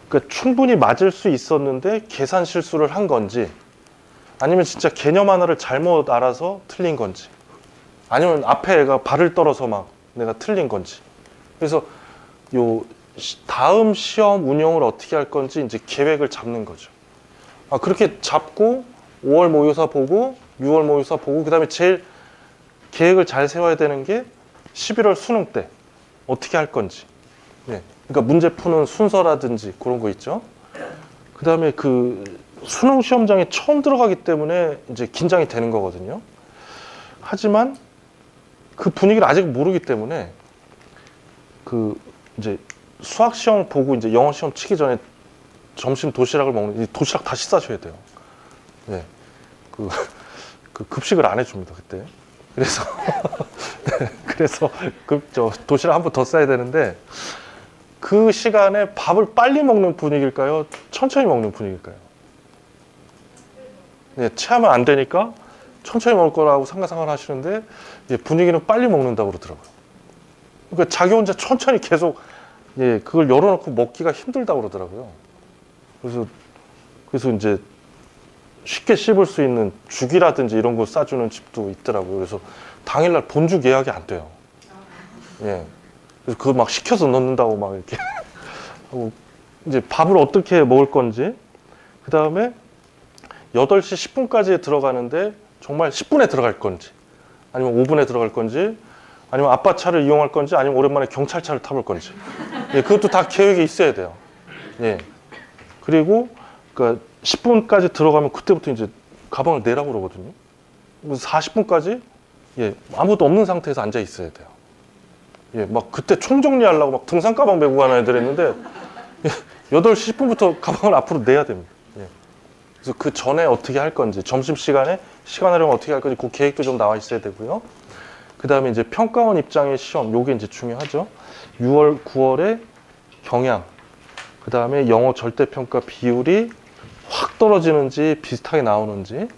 그러니까 충분히 맞을 수 있었는데 계산 실수를 한 건지, 아니면 진짜 개념 하나를 잘못 알아서 틀린 건지, 아니면 앞에 애가 발을 떨어서 막 내가 틀린 건지. 그래서 요 다음 시험 운영을 어떻게 할 건지 이제 계획을 잡는 거죠. 그렇게 잡고 5월 모의고사 보고 6월 모의고사 보고, 그 다음에 제일 계획을 잘 세워야 되는 게 11월 수능 때 어떻게 할 건지. 네. 그러니까 문제 푸는 순서라든지 그런 거 있죠. 그 다음에 그 수능 시험장에 처음 들어가기 때문에 이제 긴장이 되는 거거든요. 하지만 그 분위기를 아직 모르기 때문에 그 이제 수학 시험 보고 이제 영어 시험 치기 전에 점심 도시락을 먹는, 도시락 다시 싸셔야 돼요. 네. 그 급식을 안 해줍니다, 그때. 그래서 그래서 도시락 한 번 더 싸야 되는데, 그 시간에 밥을 빨리 먹는 분위기일까요? 천천히 먹는 분위기일까요? 네, 체하면 안 되니까 천천히 먹을 거라고 상상을 하시는데, 예, 분위기는 빨리 먹는다고 그러더라고요. 그러니까 자기 혼자 천천히 계속 예, 그걸 열어놓고 먹기가 힘들다고 그러더라고요. 그래서 이제 쉽게 씹을 수 있는 죽이라든지 이런 거 싸주는 집도 있더라고요. 그래서 당일날 본죽 예약이 안 돼요. 예. 그래서 그거 막 시켜서 넣는다고 막 이렇게 하고, 이제 밥을 어떻게 먹을 건지, 그 다음에 8시 10분까지 들어가는데 정말 10분에 들어갈 건지, 아니면 5분에 들어갈 건지, 아니면 아빠 차를 이용할 건지, 아니면 오랜만에 경찰차를 타볼 건지. 예, 그것도 다 계획이 있어야 돼요. 예. 그리고 그러니까 10분까지 들어가면 그때부터 이제 가방을 내라고 그러거든요. 40분까지 예, 아무도 없는 상태에서 앉아 있어야 돼요. 예, 막 그때 총정리하려고 막 등산 가방 메고 가는 애들 했는데, 예, 8시 10분부터 가방을 앞으로 내야 됩니다. 예. 그래서 그 전에 어떻게 할 건지, 점심시간에 시간 활용 어떻게 할 건지 그 계획도 좀 나와 있어야 되고요. 그 다음에 이제 평가원 입장의 시험, 요게 이제 중요하죠. 6월, 9월에 경향, 그 다음에 영어 절대평가 비율이 확 떨어지는지 비슷하게 나오는지,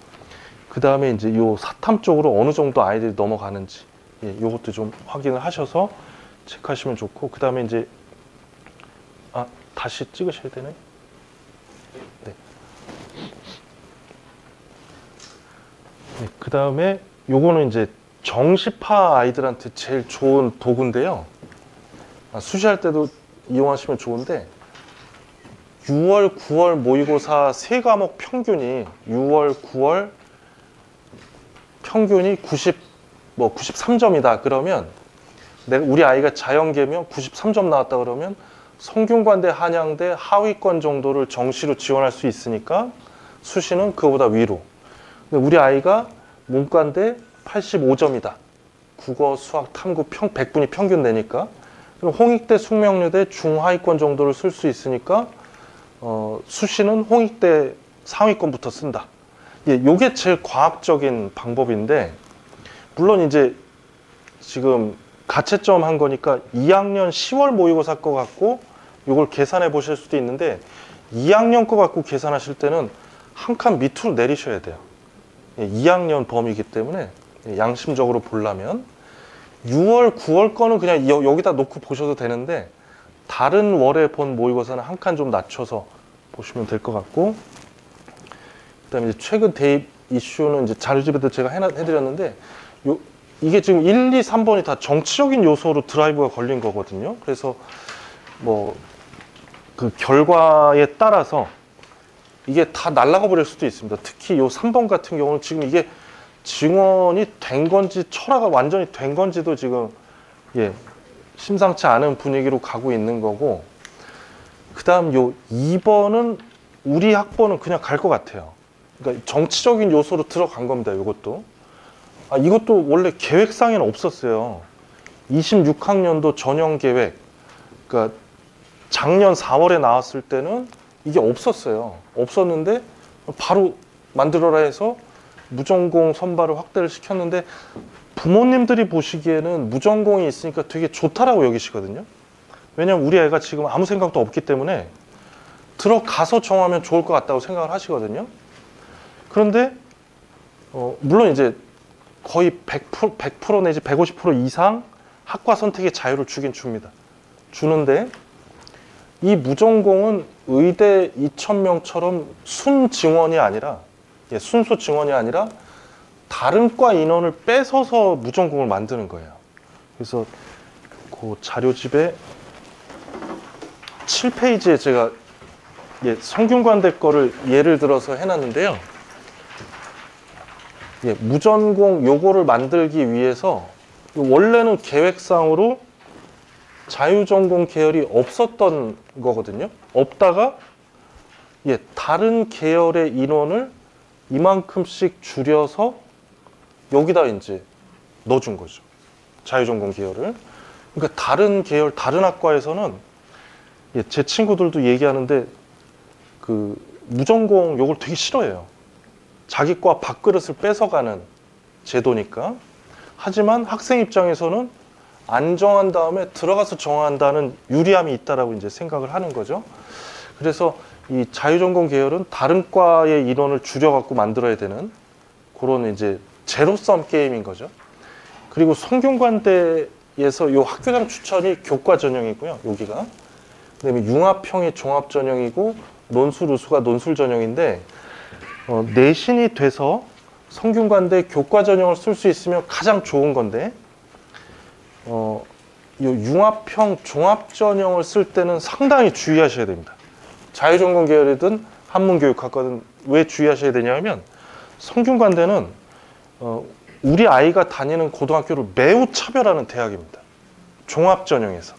그 다음에 이제 요 사탐 쪽으로 어느 정도 아이들이 넘어가는지, 예, 요것도 좀 확인을 하셔서 체크하시면 좋고, 그 다음에 이제 다시 찍으셔야 되네. 네. 네, 그 다음에 요거는 이제 정시파 아이들한테 제일 좋은 도구인데요. 수시할 때도 이용하시면 좋은데, 6월, 9월 모의고사 3과목 평균이 6월, 9월 평균이 93점이다. 그러면 우리 아이가 자연계면 93점 나왔다 그러면 성균관대, 한양대 하위권 정도를 정시로 지원할 수 있으니까 수시는 그거보다 위로. 근데 우리 아이가 문과인데 85점이다. 국어, 수학, 탐구 100분이 평균 내니까. 그럼 홍익대, 숙명여대 중하위권 정도를 쓸 수 있으니까 수시는 홍익대 상위권부터 쓴다. 예, 요게 제일 과학적인 방법인데, 물론 이제 지금 가채점 한 거니까 2학년 10월 모의고사 거 갖고 요걸 계산해 보실 수도 있는데, 2학년 거 갖고 계산하실 때는 한 칸 밑으로 내리셔야 돼요. 예, 2학년 범위이기 때문에 양심적으로 보려면 6월, 9월 거는 그냥 여기다 놓고 보셔도 되는데, 다른 월에 본 모의고사는 한 칸 좀 낮춰서 보시면 될 것 같고, 그다음에 이제 최근 대입 이슈는 이제 자료집에도 제가 해드렸는데, 이게 지금 1, 2, 3번이 다 정치적인 요소로 드라이브가 걸린 거거든요. 그래서 뭐 그 결과에 따라서 이게 다 날아가 버릴 수도 있습니다. 특히 요 3번 같은 경우는 지금 이게 증언이 된 건지 철화가 완전히 된 건지도 지금 심상치 않은 분위기로 가고 있는 거고, 그 다음 요 2번은 우리 학번은 그냥 갈 것 같아요. 그러니까 정치적인 요소로 들어간 겁니다. 이것도. 이것도 원래 계획상에는 없었어요. 26학년도 전형 계획, 그러니까 작년 4월에 나왔을 때는 이게 없었어요. 없었는데 바로 만들어라 해서 무전공 선발을 확대를 시켰는데, 부모님들이 보시기에는 무전공이 있으니까 되게 좋다라고 여기시거든요. 왜냐면 우리 애가 지금 아무 생각도 없기 때문에 들어가서 정하면 좋을 것 같다고 생각을 하시거든요. 그런데 물론 이제 거의 100% 내지 150% 이상 학과 선택의 자유를 주긴 줍니다. 주는데, 이 무전공은 의대 2,000명처럼 순 증원이 아니라, 순수 증원이 아니라 다른 과 인원을 뺏어서 무전공을 만드는 거예요. 그래서 그 자료집에 7페이지에 제가 성균관대 거를 예를 들어서 해놨는데요. 무전공 요거를 만들기 위해서 원래는 계획상으로 자유전공 계열이 없었던 거거든요. 없다가 다른 계열의 인원을 이만큼씩 줄여서 여기다 이제 넣어준 거죠. 자유전공 계열을. 그러니까 다른 계열, 다른 학과에서는 제 친구들도 얘기하는데 그 무전공 요걸 되게 싫어해요. 자기 과 밥그릇을 뺏어가는 제도니까. 하지만 학생 입장에서는 안 정한 다음에 들어가서 정한다는 유리함이 있다라고 이제 생각을 하는 거죠. 그래서 이 자유전공 계열은 다른 과의 인원을 줄여갖고 만들어야 되는 그런 이제 제로섬 게임인 거죠. 그리고 성균관대에서 요 학교장 추천이 교과 전형이고요. 여기가. 그다음에 융합형이 종합 전형이고 논술 우수가 논술 전형인데, 내신이 돼서 성균관대 교과 전형을 쓸 수 있으면 가장 좋은 건데, 요 융합형 종합 전형을 쓸 때는 상당히 주의하셔야 됩니다. 자유전공 계열이든 한문교육학과든 왜 주의하셔야 되냐면, 성균관대는 우리 아이가 다니는 고등학교를 매우 차별하는 대학입니다. 종합 전형에서.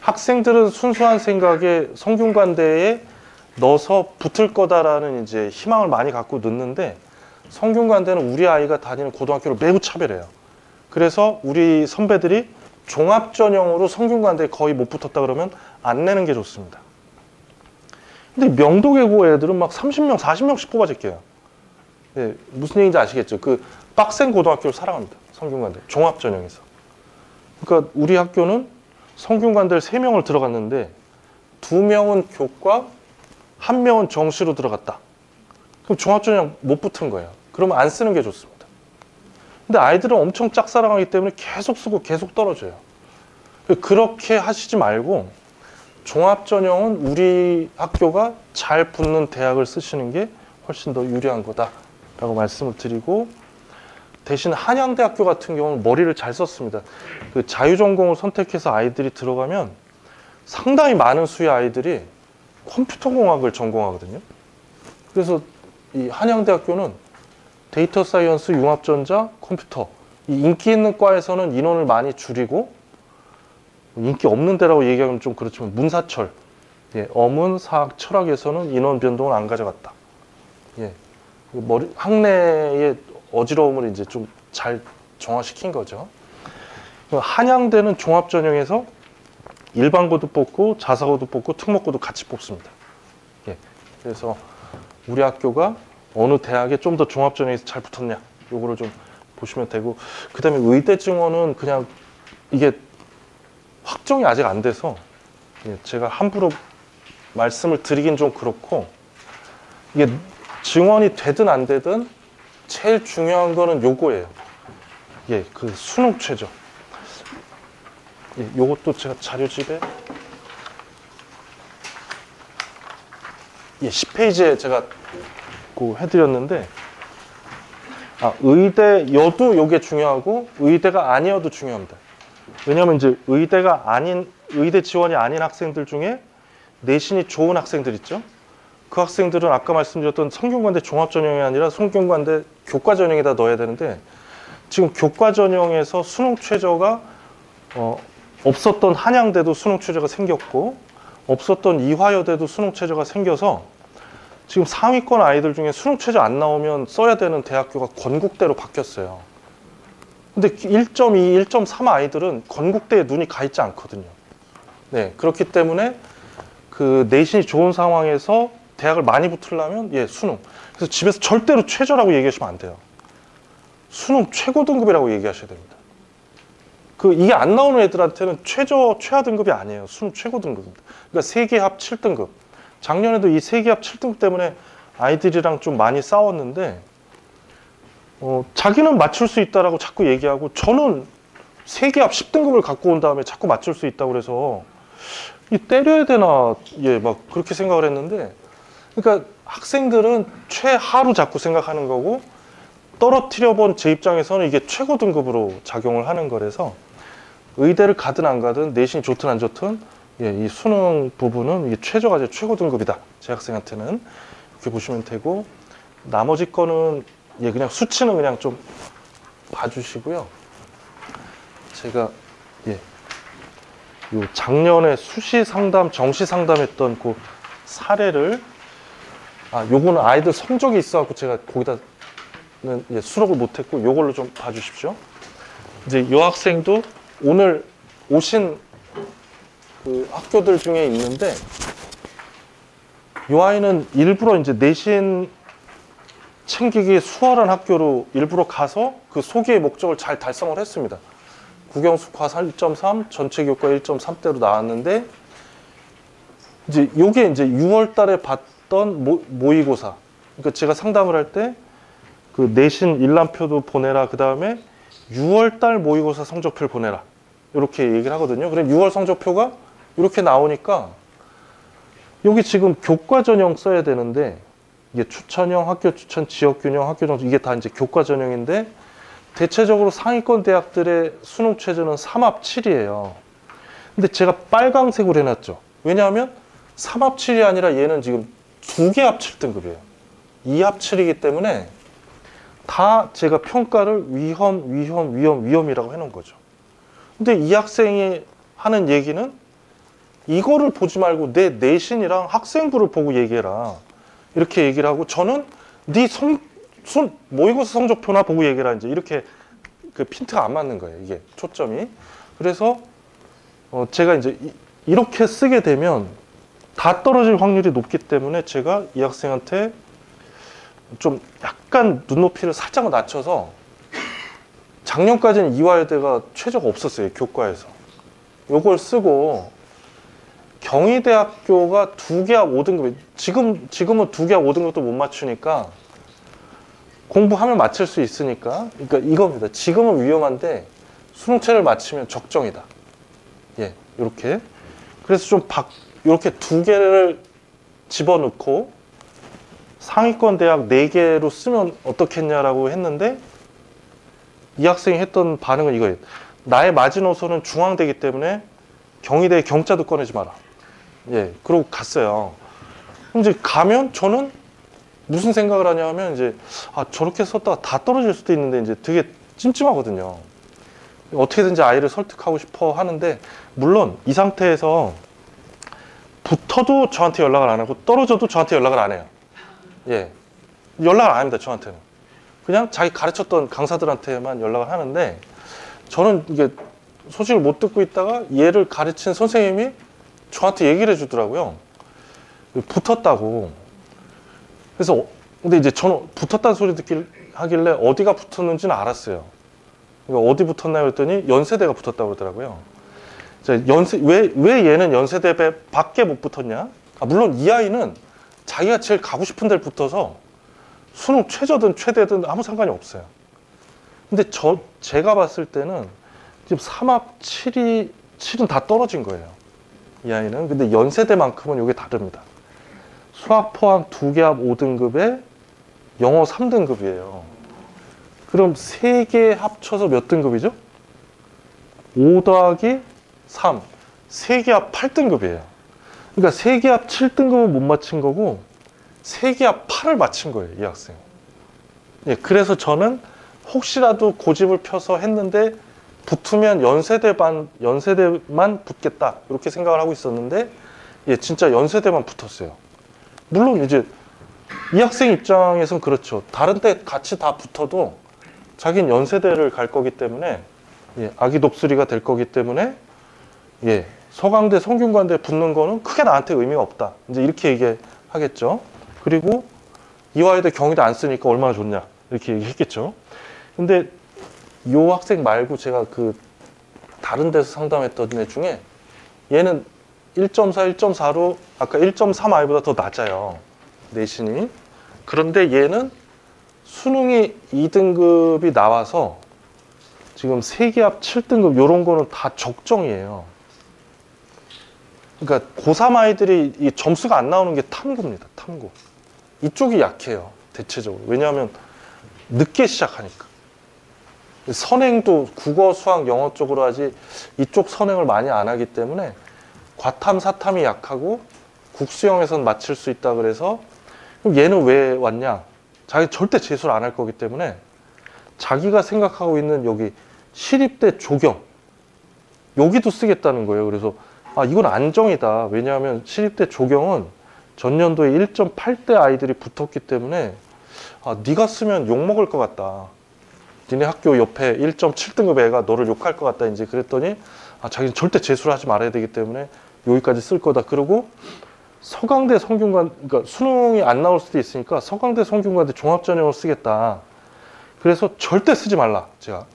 학생들은 순수한 생각에 성균관대에 넣어서 붙을 거다라는 이제 희망을 많이 갖고 넣는데, 성균관대는 우리 아이가 다니는 고등학교를 매우 차별해요. 그래서 우리 선배들이 종합 전형으로 성균관대에 거의 못 붙었다 그러면 안 내는 게 좋습니다. 근데 명도계고 애들은 막 30명, 40명씩 뽑아질게요. 무슨 얘기인지 아시겠죠? 그 빡센 고등학교를 사랑합니다. 성균관대 종합 전형에서. 그러니까 우리 학교는 성균관대를 3명을 들어갔는데 2명은 교과, 1명은 정시로 들어갔다. 그럼 종합 전형 못 붙은 거예요. 그러면 안 쓰는 게 좋습니다. 근데 아이들은 엄청 짝사랑하기 때문에 계속 쓰고 계속 떨어져요. 그렇게 하시지 말고 종합전형은 우리 학교가 잘 붙는 대학을 쓰시는 게 훨씬 더 유리한 거다라고 말씀을 드리고, 대신 한양대학교 같은 경우는 머리를 잘 썼습니다. 그 자유전공을 선택해서 아이들이 들어가면 상당히 많은 수의 아이들이 컴퓨터공학을 전공하거든요. 그래서 이 한양대학교는 데이터 사이언스, 융합전자, 컴퓨터, 이 인기 있는 과에서는 인원을 많이 줄이고, 인기 없는 데라고 얘기하면 좀 그렇지만 문사철, 예, 어문, 사학, 철학에서는 인원 변동을 안 가져갔다. 예, 학내의 어지러움을 이제 좀 잘 정화시킨 거죠. 한양대는 종합전형에서 일반고도 뽑고 자사고도 뽑고 특목고도 같이 뽑습니다. 예, 그래서 우리 학교가 어느 대학에 좀 더 종합전형에서 잘 붙었냐, 요거를 좀 보시면 되고, 그 다음에 의대 증원은 그냥 이게 확정이 아직 안 돼서 제가 함부로 말씀을 드리긴 좀 그렇고, 이게 증원이 되든 안 되든 제일 중요한 거는 요거예요. 예, 그 수능 최저. 예, 요것도 제가 자료집에 10페이지에 제가 해드렸는데, 의대여도 요게 중요하고 의대가 아니어도 중요합니다. 왜냐하면 이제 의대 지원이 아닌 학생들 중에 내신이 좋은 학생들 있죠. 그 학생들은 아까 말씀드렸던 성균관대 종합전형이 아니라 성균관대 교과전형에다 넣어야 되는데, 지금 교과전형에서 수능 최저가 없었던 한양대도 수능 최저가 생겼고, 없었던 이화여대도 수능 최저가 생겨서 지금 상위권 아이들 중에 수능 최저 안 나오면 써야 되는 대학교가 건국대로 바뀌었어요. 근데 1.2, 1.3 아이들은 건국대에 눈이 가 있지 않거든요. 네, 그렇기 때문에 그 내신이 좋은 상황에서 대학을 많이 붙으려면 수능. 그래서 집에서 절대로 최저라고 얘기하시면 안 돼요. 수능 최고 등급이라고 얘기하셔야 됩니다. 이게 안 나오는 애들한테는 최하 등급이 아니에요. 수능 최고 등급입니다. 그러니까 세계합 7등급. 작년에도 이 세계합 7등급 때문에 아이들이랑 좀 많이 싸웠는데, 자기는 맞출 수 있다라고 자꾸 얘기하고, 저는 세계합 10등급을 갖고 온 다음에 자꾸 맞출 수 있다고 그래서 때려야 되나, 막 그렇게 생각을 했는데, 그러니까 학생들은 최하로 자꾸 생각하는 거고, 떨어뜨려 본 제 입장에서는 이게 최고 등급으로 작용을 하는 거라서, 의대를 가든 안 가든 내신이 좋든 안 좋든 이 수능 부분은 이게 최저가 최고 등급이다. 제 학생한테는 이렇게 보시면 되고, 나머지 거는 그냥 수치는 그냥 좀 봐주시고요. 제가 요 작년에 수시 상담, 정시 상담했던 그 사례를, 요거는 아이들 성적이 있어갖고 제가 거기다는 수록을 못했고, 요걸로 좀 봐주십시오. 이제 요 학생도 오늘 오신 그 학교들 중에 있는데, 요 아이는 일부러 이제 내신 챙기기 수월한 학교로 일부러 가서 그 소개의 목적을 잘 달성을 했습니다. 국영수과 1.3, 전체교과 1.3대로 나왔는데, 이제 요게 이제 6월 달에 봤던 모의고사. 그러니까 제가 상담을 할 때 그 내신 일람표도 보내라, 그 다음에 6월 달 모의고사 성적표를 보내라, 이렇게 얘기를 하거든요. 그럼 6월 성적표가 이렇게 나오니까, 여기 지금 교과 전형 써야 되는데, 이게 추천형, 학교 추천, 지역 균형, 학교 정수, 이게 다 이제 교과 전형인데, 대체적으로 상위권 대학들의 수능 최저는 3합 7이에요. 근데 제가 빨강색으로 해놨죠. 왜냐하면 3합 7이 아니라 얘는 지금 2개 합 7등급이에요. 2합 7이기 때문에 다 제가 평가를 위험이라고 해놓은 거죠. 근데 이 학생이 하는 얘기는, 이거를 보지 말고 내 내신이랑 학생부를 보고 얘기해라, 이렇게 얘기를 하고, 저는 네 모의고사 성적표나 보고 얘기해라, 이제 이렇게 그 핀트가 안 맞는 거예요, 이게 초점이. 그래서 제가 이제 이렇게 쓰게 되면 다 떨어질 확률이 높기 때문에, 제가 이 학생한테 좀 약간 눈높이를 살짝 낮춰서, 작년까지는 이화여대가 최저가 없었어요, 교과에서. 요걸 쓰고, 경희대학교가 2개 합 5등급, 지금은 2개 합 5등급도 못 맞추니까, 공부하면 맞출 수 있으니까, 그러니까 이겁니다. 지금은 위험한데 수능 최저를 맞추면 적정이다. 이렇게. 그래서 좀 이렇게 두 개를 집어넣고 상위권 대학 4개로 쓰면 어떻겠냐라고 했는데 이 학생이 했던 반응은 이거예요. 나의 마지노선은 중앙대이기 때문에 경희대 경자도 꺼내지 마라. 예, 그러고 갔어요. 그럼 이제 가면 저는 무슨 생각을 하냐 하면 이제 저렇게 썼다가 다 떨어질 수도 있는데 이제 되게 찜찜하거든요. 어떻게든지 아이를 설득하고 싶어 하는데 물론 이 상태에서 붙어도 저한테 연락을 안 하고 떨어져도 저한테 연락을 안 해요. 예, 연락을 안 합니다. 저한테는 그냥 자기 가르쳤던 강사들한테만 연락을 하는데 저는 이게 소식을 못 듣고 있다가 얘를 가르친 선생님이 저한테 얘기를 해주더라고요. 붙었다고. 그래서 근데 이제 저는 붙었다는 소리 하길래 어디가 붙었는지는 알았어요. 그러니까 어디 붙었나요? 그랬더니 연세대가 붙었다고 그러더라고요. 왜 얘는 연세대 밖에 못 붙었냐? 물론 이 아이는 자기가 제일 가고 싶은 데를 붙어서 수능 최저든 최대든 아무 상관이 없어요. 근데 제가 봤을 때는 지금 3합 7은 다 떨어진 거예요. 이 아이는. 근데 연세대만큼은 이게 다릅니다. 수학 포함 2개 합 5등급에 영어 3등급이에요. 그럼 3개 합쳐서 몇 등급이죠? 5 더하기 3. 3개 합 8등급이에요. 그러니까 3개 합 7등급은 못 맞힌 거고 3개 합 8을 맞힌 거예요. 이 학생. 예, 그래서 저는 혹시라도 고집을 펴서 했는데 붙으면 연세대만 붙겠다 이렇게 생각을 하고 있었는데 예, 진짜 연세대만 붙었어요. 물론 이제 이 학생 입장에선 그렇죠. 다른 데 같이 다 붙어도 자기는 연세대를 갈 거기 때문에 예, 아기 독수리가 될 거기 때문에 예, 서강대, 성균관대 붙는 거는 크게 나한테 의미가 없다. 이제 이렇게 얘기하겠죠. 그리고 이화여대 경희대 안 쓰니까 얼마나 좋냐 이렇게 얘기했겠죠. 근데 이 학생 말고 제가 다른 데서 상담했던 애 중에 얘는 1.4, 1.4로 아까 1.3 아이보다 더 낮아요. 내신이. 그런데 얘는 수능이 2등급이 나와서 지금 3개 합 7등급 이런 거는 다 적정이에요. 그러니까 고3 아이들이 이 점수가 안 나오는 게 탐구입니다. 탐구. 이쪽이 약해요. 대체적으로. 왜냐하면 늦게 시작하니까. 선행도 국어, 수학, 영어 쪽으로 하지 이쪽 선행을 많이 안 하기 때문에 과탐, 사탐이 약하고 국수형에선 맞출 수 있다 그래서 그럼 얘는 왜 왔냐? 자기 절대 재수를 안 할 거기 때문에 자기가 생각하고 있는 여기 시립대 조경 여기도 쓰겠다는 거예요. 그래서 이건 안정이다. 왜냐하면 시립대 조경은 전년도에 1.8대 아이들이 붙었기 때문에 네가 쓰면 욕먹을 것 같다. 니네 학교 옆에 1.7등급 애가 너를 욕할 것 같다. 이제 그랬더니 자기는 절대 재수를 하지 말아야 되기 때문에 여기까지 쓸 거다. 그리고 서강대, 성균관, 그러니까 수능이 안 나올 수도 있으니까 서강대, 성균관대 종합전형을 쓰겠다. 그래서 절대 쓰지 말라. 제가.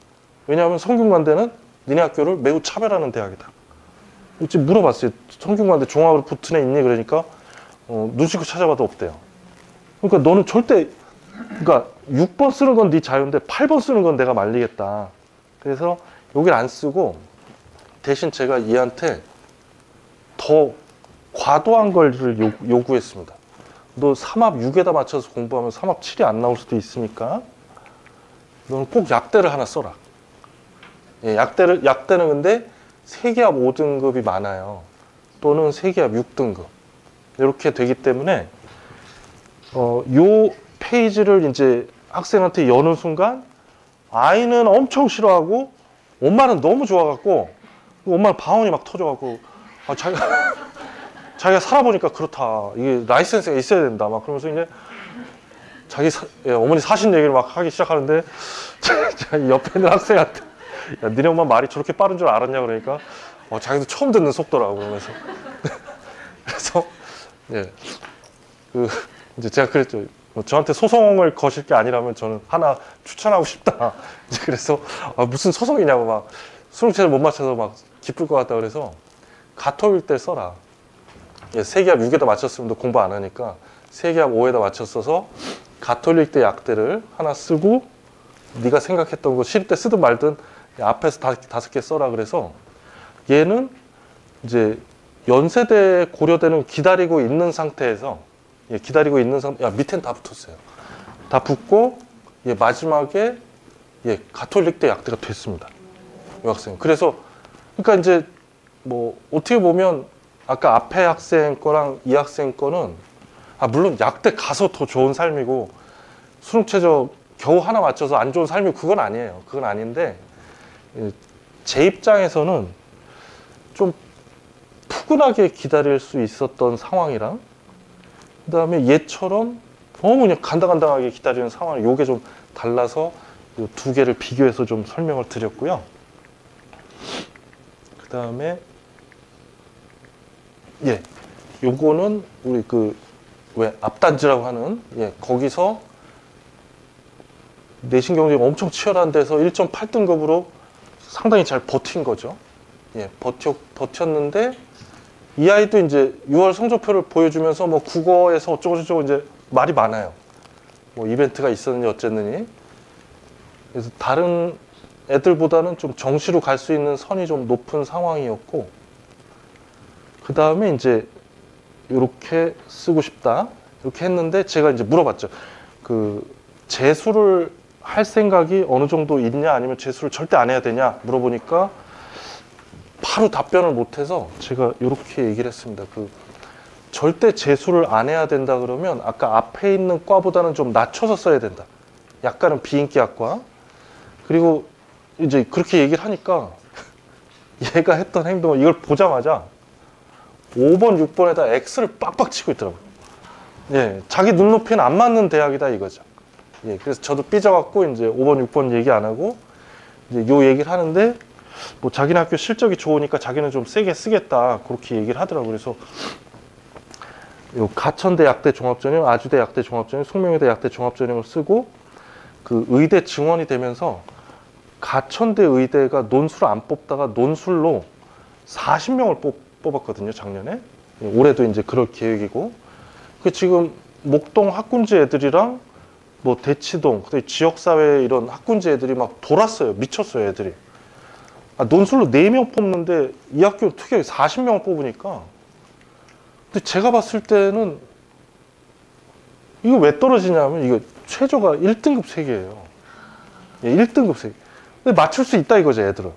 왜냐하면 성균관대는 니네 학교를 매우 차별하는 대학이다. 지금 물어봤어요. 성균관대 종합으로 붙은 애 있니? 그러니까 눈치껏 찾아봐도 없대요. 그러니까 너는 절대 그러니까 6번 쓰는 건 네 자유인데 8번 쓰는 건 내가 말리겠다. 그래서 여기를 안 쓰고 대신 제가 얘한테 더 과도한 걸 요구했습니다. 너 3합 6에다 맞춰서 공부하면 3합 7이 안 나올 수도 있으니까 너는 꼭 약대를 하나 써라. 예, 약대는 근데 3개 합 5등급이 많아요. 또는 3개 합 6등급. 이렇게 되기 때문에 요 페이지를 이제 학생한테 여는 순간 아이는 엄청 싫어하고 엄마는 너무 좋아갖고 엄마는 방언이 막 터져갖고 자기가 살아보니까 그렇다. 이게 라이센스가 있어야 된다. 막 그러면서 이제 어머니 사신 얘기를 막 하기 시작하는데 옆에 있는 학생한테 야, 니네 엄마 말이 저렇게 빠른 줄 알았냐 그러니까 자기도 처음 듣는 속도라고 그러면서 그래서 예, 이제 제가 그랬죠. 저한테 소송을 거실 게 아니라면 저는 하나 추천하고 싶다. 이제 그래서 무슨 소송이냐고 막 수능체를 못 맞춰서 막 기쁠 것 같다 그래서 가토일 때 써라. 예, 3개 합 6에다 맞췄으면 너 공부 안 하니까 3개 합 5에다 맞췄어서 가톨릭 대 약대를 하나 쓰고 네가 생각했던 거 시립 때 쓰든 말든 앞에서 5개 써라 그래서 얘는 이제 연세대 고려대는 기다리고 있는 상태에서 기다리고 있는 상태. 밑엔 다 붙었어요. 다 붙고 마지막에 가톨릭대 약대가 됐습니다. 이 학생. 그래서 그러니까 이제 뭐 어떻게 보면 아까 앞에 학생 거랑 이 학생 거는 물론 약대 가서 더 좋은 삶이고 수능 최저 겨우 하나 맞춰서 안 좋은 삶이 그건 아니에요. 그건 아닌데 제 입장에서는 좀 푸근하게 기다릴 수 있었던 상황이랑 그다음에 얘처럼 너무 그냥 간당간당하게 기다리는 상황이 요게 좀 달라서 이 두 개를 비교해서 좀 설명을 드렸고요. 그다음에 요거는 우리 왜 앞단지라고 하는 거기서 내신 경쟁이 엄청 치열한 데서 1.8등급으로 상당히 잘 버틴 거죠. 버텼는데 이 아이도 이제 6월 성적표를 보여주면서 뭐 국어에서 어쩌고저쩌고 이제 말이 많아요. 뭐 이벤트가 있었느니 어쨌느니. 그래서 다른 애들보다는 좀 정시로 갈 수 있는 선이 좀 높은 상황이었고, 그 다음에 이제 이렇게 쓰고 싶다 이렇게 했는데 제가 이제 물어봤죠. 재수를 할 생각이 어느 정도 있냐 아니면 재수를 절대 안 해야 되냐 물어보니까 바로 답변을 못해서 제가 이렇게 얘기를 했습니다. 절대 재수를 안 해야 된다 그러면 아까 앞에 있는 과보다는 좀 낮춰서 써야 된다. 약간은 비인기학과. 그리고 이제 그렇게 얘기를 하니까 얘가 했던 행동을 이걸 보자마자 5번, 6번에다 X를 빡빡 치고 있더라고요. 자기 눈높이는 안 맞는 대학이다 이거죠. 그래서 저도 삐져갖고 이제 5번, 6번 얘기 안 하고 이제 요 얘기를 하는데 뭐 자기네 학교 실적이 좋으니까 자기는 좀 세게 쓰겠다 그렇게 얘기를 하더라고요. 그래서 요 가천대 약대 종합전형, 아주대 약대 종합전형, 숙명여대 약대 종합전형을 쓰고 의대 증원이 되면서 가천대 의대가 논술 안 뽑다가 논술로 40명을 뽑았거든요, 작년에. 올해도 이제 그럴 계획이고. 지금 목동 학군지 애들이랑 뭐 대치동, 지역사회 이런 학군지 애들이 막 돌았어요. 미쳤어요, 애들이. 논술로 4명 뽑는데 이 학교는 특이하게 40명을 뽑으니까. 근데 제가 봤을 때는 이거 왜 떨어지냐면 이거 최저가 1등급 세계예요. 1등급 세계. 근데 맞출 수 있다 이거죠, 애들은.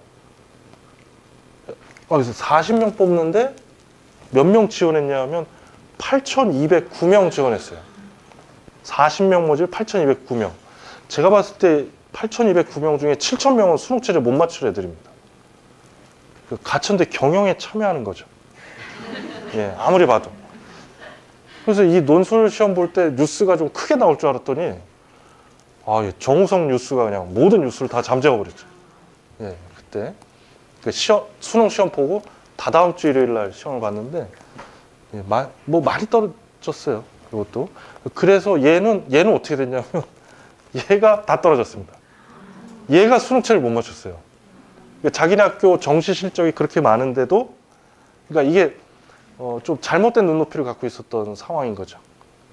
그래서 40명 뽑는데 몇 명 지원했냐 하면 8,209명 지원했어요. 40명 모집 8,209명. 제가 봤을 때 8,209명 중에 7,000명은 수능 최저 못 맞출 애들입니다. 가천대 경영에 참여하는 거죠. 아무리 봐도. 그래서 이 논술 시험 볼 때 뉴스가 좀 크게 나올 줄 알았더니 정우성 뉴스가 그냥 모든 뉴스를 다 잠재워 버렸죠. 그때 수능 시험 보고 다다음 주 일요일 날 시험을 봤는데 뭐 많이 떨어졌어요. 이것도. 그래서 얘는 어떻게 됐냐면 얘가 다 떨어졌습니다. 얘가 수능체를 못 맞췄어요. 자기네 학교 정시 실적이 그렇게 많은데도 그러니까 이게 좀 잘못된 눈높이를 갖고 있었던 상황인 거죠.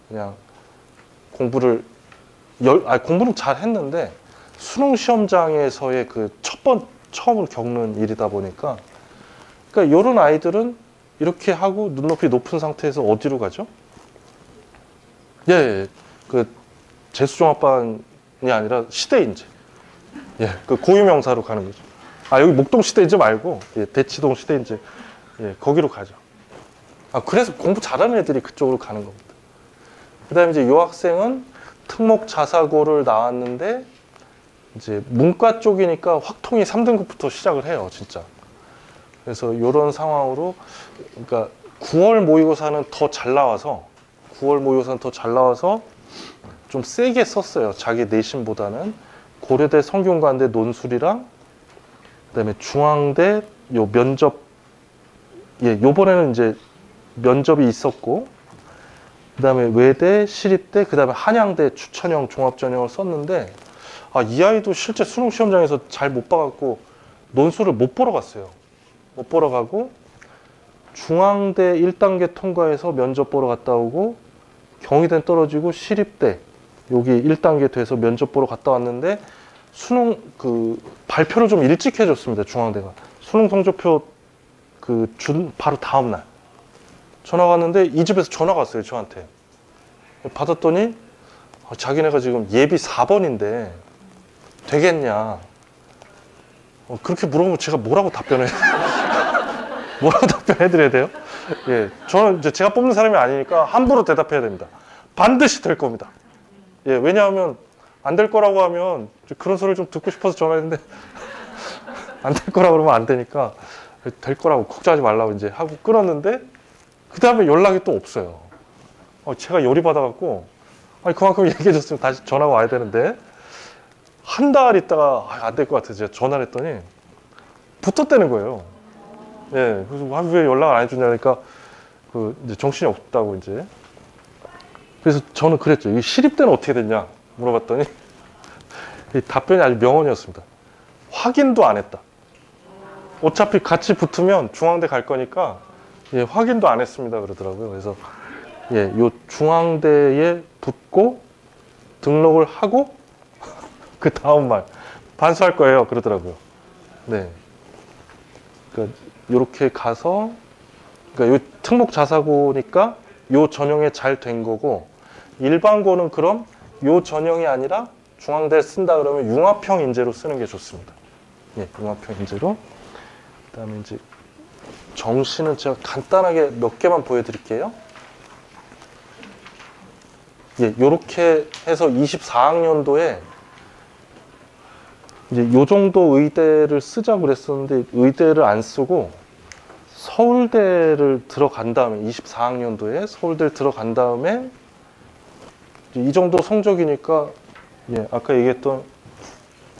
그냥 공부는 잘 했는데 수능 시험장에서의 처음으로 겪는 일이다 보니까 그러니까 이런 아이들은 이렇게 하고 눈높이 높은 상태에서 어디로 가죠? 재수종합반이 아니라 시대인재. 고유명사로 가는 거죠. 여기 목동 시대인재 말고 대치동 시대인재. 거기로 가죠. 그래서 공부 잘하는 애들이 그쪽으로 가는 겁니다. 그 다음에 이제 이 학생은 특목 자사고를 나왔는데 이제 문과 쪽이니까 확통이 3등급부터 시작을 해요, 진짜. 그래서 이런 상황으로 그러니까 9월 모의고사는 더 잘 나와서 좀 세게 썼어요. 자기 내신보다는. 고려대 성균관대 논술이랑 그다음에 중앙대 요 면접 요번에는 이제 면접이 있었고 그다음에 외대, 시립대, 그다음에 한양대 추천형 종합전형을 썼는데 이 아이도 실제 수능 시험장에서 잘 못 봐갖고 논술을 못 보러 갔어요. 못 보러 가고 중앙대 1단계 통과해서 면접 보러 갔다 오고 경희대는 떨어지고 시립대 여기 1단계 돼서 면접 보러 갔다 왔는데 수능 발표를 좀 일찍 해줬습니다. 중앙대가 수능 성적표 바로 다음날 전화가 왔는데 이 집에서 전화가 왔어요, 저한테. 받았더니 자기네가 지금 예비 4번인데 되겠냐. 그렇게 물어보면 제가 뭐라고 답변해야 돼요? 뭐라고 답변해드려야 돼요? 예, 저는 이제 제가 뽑는 사람이 아니니까 함부로 대답해야 됩니다. 반드시 될 겁니다. 예, 왜냐하면 안 될 거라고 하면 그런 소리를 좀 듣고 싶어서 전화했는데 안 될 거라고 그러면 안 되니까 될 거라고 걱정하지 말라고 이제 하고 끊었는데 그 다음에 연락이 또 없어요. 제가 열이 받아갖고 아니 그만큼 얘기해줬으면 다시 전화가 와야 되는데 한 달 있다가 안 될 것 같아서 제가 전화를 했더니 붙었다는 거예요. 예, 그래서 왜 연락을 안 해주냐니까 이제 정신이 없다고 이제. 그래서 저는 그랬죠. 이 시립 때는 어떻게 됐냐 물어봤더니 이 답변이 아주 명언이었습니다. 확인도 안 했다. 어차피 같이 붙으면 중앙대 갈 거니까 예, 확인도 안 했습니다 그러더라고요. 그래서 예, 요 중앙대에 붙고 등록을 하고 그 다음 말 반수할 거예요 그러더라고요. 네. 그러니까 이렇게 가서 그러니까 요 특목 자사고니까 요 전형에 잘 된 거고 일반고는 그럼 요 전형이 아니라 중앙대에 쓴다 그러면 융합형 인재로 쓰는 게 좋습니다. 예, 융합형 인재로. 그다음에 이제 정시는 제가 간단하게 몇 개만 보여드릴게요. 예, 요렇게 해서 24학년도에 이제 요 정도 의대를 쓰자고 그랬었는데 의대를 안 쓰고 서울대를 들어간 다음에 24학년도에 서울대를 들어간 다음에 이 정도 성적이니까 예, 아까 얘기했던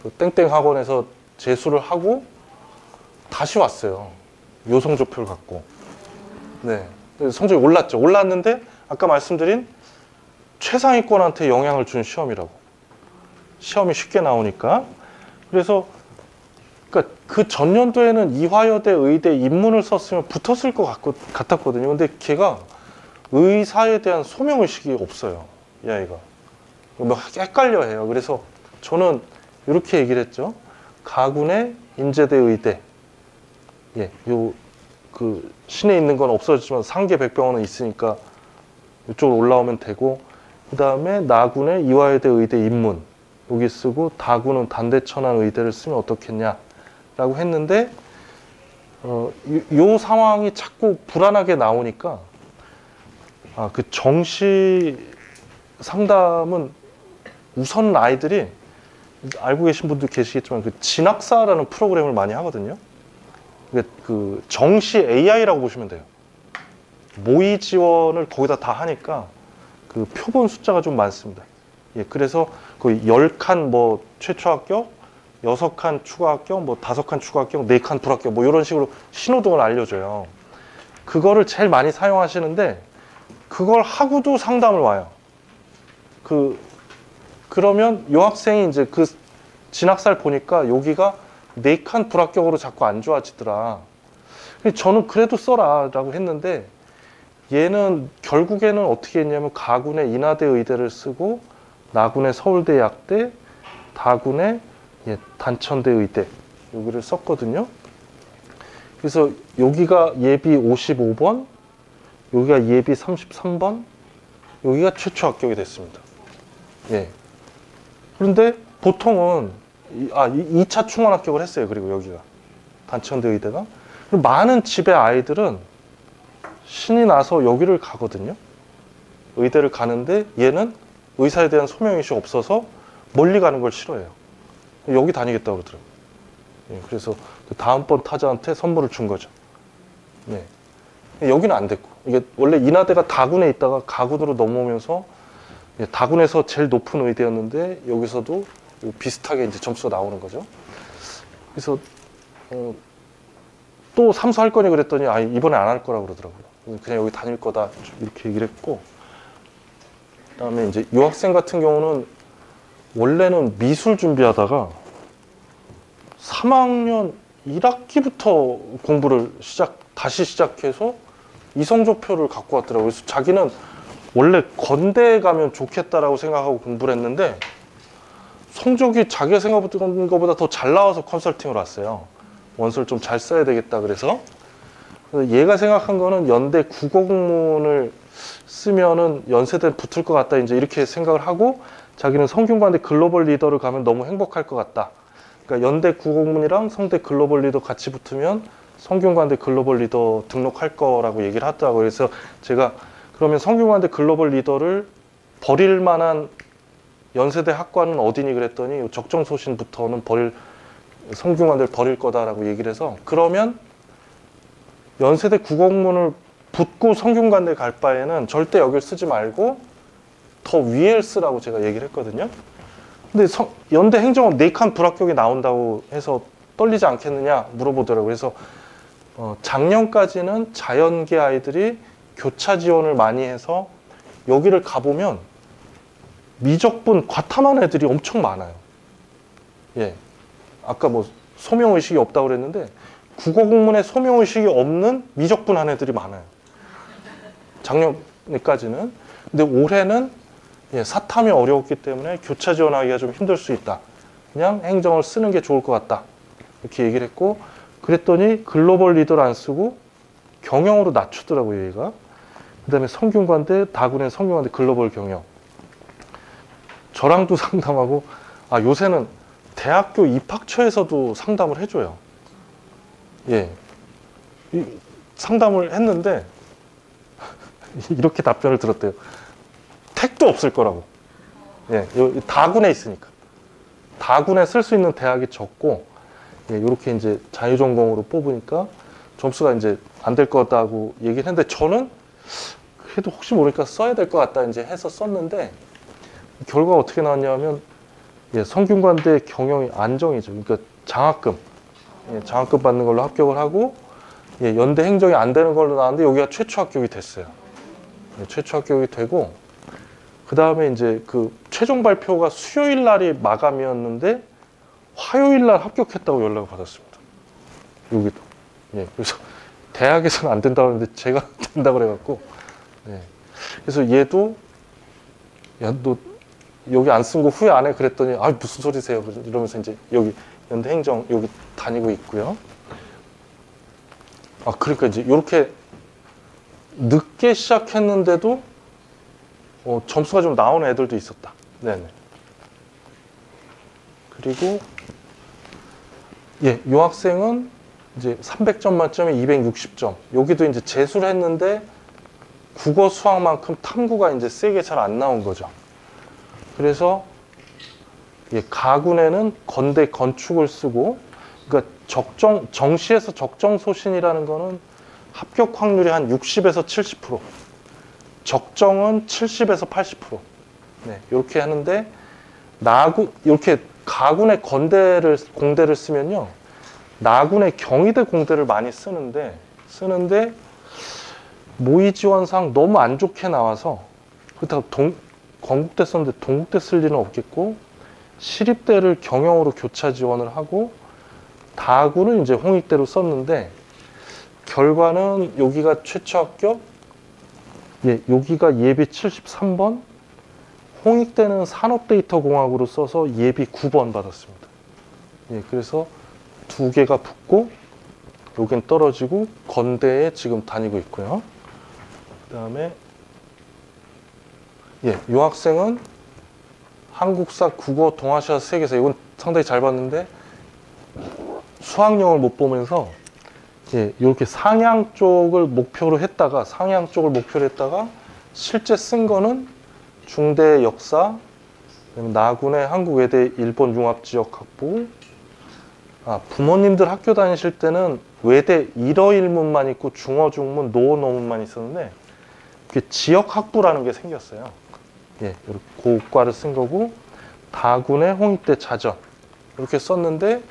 그 땡땡 학원에서 재수를 하고 다시 왔어요. 요 성적표를 갖고. 네. 성적이 올랐죠. 올랐는데 아까 말씀드린 최상위권한테 영향을 준 시험이라고. 시험이 쉽게 나오니까. 그래서 그러니까 그 전년도에는 이화여대 의대 입문을 썼으면 붙었을 것 같았거든요. 근데 걔가 의사에 대한 소명의식이 없어요. 이 아이가. 뭐 헷갈려 해요. 그래서 저는 이렇게 얘기를 했죠. 가군의 인제대 의대. 예, 시내에 있는 건 없어졌지만 상계 백병원은 있으니까 이쪽으로 올라오면 되고, 그 다음에 나군의 이화여대 의대 입문 여기 쓰고 다군은 단대천안 의대를 쓰면 어떻겠냐라고 했는데 요 상황이 자꾸 불안하게 나오니까 그 정시 상담은 우선 아이들이 알고 계신 분도 계시겠지만 그 진학사라는 프로그램을 많이 하거든요. 그 정시 AI라고 보시면 돼요. 모의 지원을 거기다 다 하니까 그 표본 숫자가 좀 많습니다. 예, 그래서 거의 10칸 뭐 최초 합격, 6칸 추가 합격, 뭐 5칸 추가 합격, 4칸 불합격 뭐 이런 식으로 신호등을 알려줘요. 그거를 제일 많이 사용하시는데 그걸 하고도 상담을 와요. 그러면 요 학생이 이제 그 진학사를 보니까 여기가 4칸 불합격으로 자꾸 안 좋아지더라. 저는 그래도 써라 라고 했는데 얘는 결국에는 어떻게 했냐면 가군의 인하대 의대를 쓰고 나군의 서울대 약대, 다군의 단천대 의대 여기를 썼거든요. 그래서 여기가 예비 55번, 여기가 예비 33번, 여기가 최초 합격이 됐습니다. 예. 그런데 보통은 2차 충원 합격을 했어요. 그리고 여기가 단천대 의대가. 많은 집의 아이들은 신이 나서 여기를 가거든요. 의대를 가는데 얘는 의사에 대한 소명의식이 없어서 멀리 가는 걸 싫어해요. 여기 다니겠다고 그러더라고요. 예, 그래서 다음번 타자한테 선물을 준 거죠. 네. 여기는 안 됐고, 이게 원래 인하대가 다군에 있다가 가군으로 넘어오면서 다군에서 제일 높은 의대였는데 여기서도 비슷하게 이제 점수가 나오는 거죠. 그래서 또 삼수할 거니 그랬더니 이번에 안 할 거라고 그러더라고요. 그냥 여기 다닐 거다 이렇게 얘기를 했고, 그다음에 이제 이 학생 같은 경우는 원래는 미술 준비하다가 3학년 1학기부터 공부를 다시 시작해서 이성적표를 갖고 왔더라고요. 그래서 자기는 원래 건대에 가면 좋겠다라고 생각하고 공부를 했는데 성적이 자기가 생각했던 것보다 더 잘 나와서 컨설팅을 왔어요. 원서를 좀 잘 써야 되겠다 그래서. 그래서 얘가 생각한 거는 연대 국어국문을 쓰면은 연세대 붙을 것 같다 이제 이렇게 생각을 하고 자기는 성균관대 글로벌 리더를 가면 너무 행복할 것 같다. 그러니까 연대 국어국문이랑 성대 글로벌 리더 같이 붙으면 성균관대 글로벌 리더 등록할 거라고 얘기를 하더라고요. 그래서 제가 그러면 성균관대 글로벌 리더를 버릴 만한 연세대 학과는 어디니 그랬더니 적정소신부터는 성균관대를 버릴 거다라고 얘기를 해서 그러면 연세대 국어국문을 붙고 성균관대 갈 바에는 절대 여기를 쓰지 말고 더 위에를 쓰라고 제가 얘기를 했거든요. 근데 연대 행정업 4칸 불합격이 나온다고 해서 떨리지 않겠느냐 물어보더라고요. 그래서 작년까지는 자연계 아이들이 교차 지원을 많이 해서 여기를 가보면 미적분 과탐한 애들이 엄청 많아요. 예, 아까 뭐 소명의식이 없다고 그랬는데 국어국문에 소명의식이 없는 미적분 한 애들이 많아요. 작년까지는. 근데 올해는 사탐이 어려웠기 때문에 교차 지원하기가 좀 힘들 수 있다. 그냥 행정을 쓰는 게 좋을 것 같다. 이렇게 얘기를 했고 그랬더니 글로벌 리더를 안 쓰고 경영으로 낮추더라고요, 얘가. 그 다음에 성균관대, 다군의 성균관대 글로벌 경영. 저랑도 상담하고 요새는 대학교 입학처에서도 상담을 해줘요. 예, 상담을 했는데 이렇게 답변을 들었대요. 택도 없을 거라고. 예, 다군에 있으니까. 다군에 쓸 수 있는 대학이 적고, 예, 이렇게 이제 자유전공으로 뽑으니까 점수가 이제 안 될 거다고 얘기를 했는데 저는 그래도 혹시 모르니까 써야 될 것 같다 이제 해서 썼는데 결과가 어떻게 나왔냐면 성균관대 경영이 안정이죠. 그러니까 장학금, 장학금 받는 걸로 합격을 하고 연대 행정이 안 되는 걸로 나왔는데 여기가 최초 합격이 됐어요. 최초 합격이 되고 그 다음에 이제 그 최종 발표가 수요일 날이 마감이었는데 화요일 날 합격했다고 연락을 받았습니다. 여기도. 그래서 대학에서는 안 된다고 하는데 제가 된다고 그래갖고 그래서 얘도 야, 너 여기 안 쓴 거 후회 안 해? 그랬더니 무슨 소리세요? 이러면서 이제 여기 연대 행정 여기 다니고 있고요. 그러니까 이제 이렇게 늦게 시작했는데도 점수가 좀 나오는 애들도 있었다. 네네. 그리고 이 학생은 이제 300점 만점에 260점. 여기도 이제 재수를 했는데 국어 수학만큼 탐구가 이제 세게 잘 안 나온 거죠. 그래서 가군에는 건대 건축을 쓰고, 그러니까 정시에서 적정소신이라는 거는 합격 확률이 한 60에서 70%, 적정은 70에서 80%. 이렇게 하는데 이렇게 가군의 공대를 쓰면요, 나군의 경희대 공대를 많이 쓰는데 모의 지원상 너무 안 좋게 나와서 그렇다고 건국대 썼는데 동국대 쓸 일은 없겠고 시립대를 경영으로 교차 지원을 하고 다군은 이제 홍익대로 썼는데 결과는 여기가 최초 합격, 여기가 예비 73번, 홍익대는 산업데이터공학으로 써서 예비 9번 받았습니다. 그래서 두 개가 붙고 여긴 떨어지고 건대에 지금 다니고 있고요. 그 다음에 이 학생은 한국사, 국어, 동아시아, 세계사 이건 상당히 잘 봤는데 수학영을 못 보면서 이렇게 상향 쪽을 목표로 했다가 실제 쓴 거는 중대 역사, 나군의 한국외대 일본 융합지역학부. 부모님들 학교 다니실 때는 외대 일어일문만 있고 중어, 중문, 노어, 노문만 있었는데 그게 지역학부라는 게 생겼어요. 이렇게 고과를 쓴 거고 다군의 홍익대 자전 이렇게 썼는데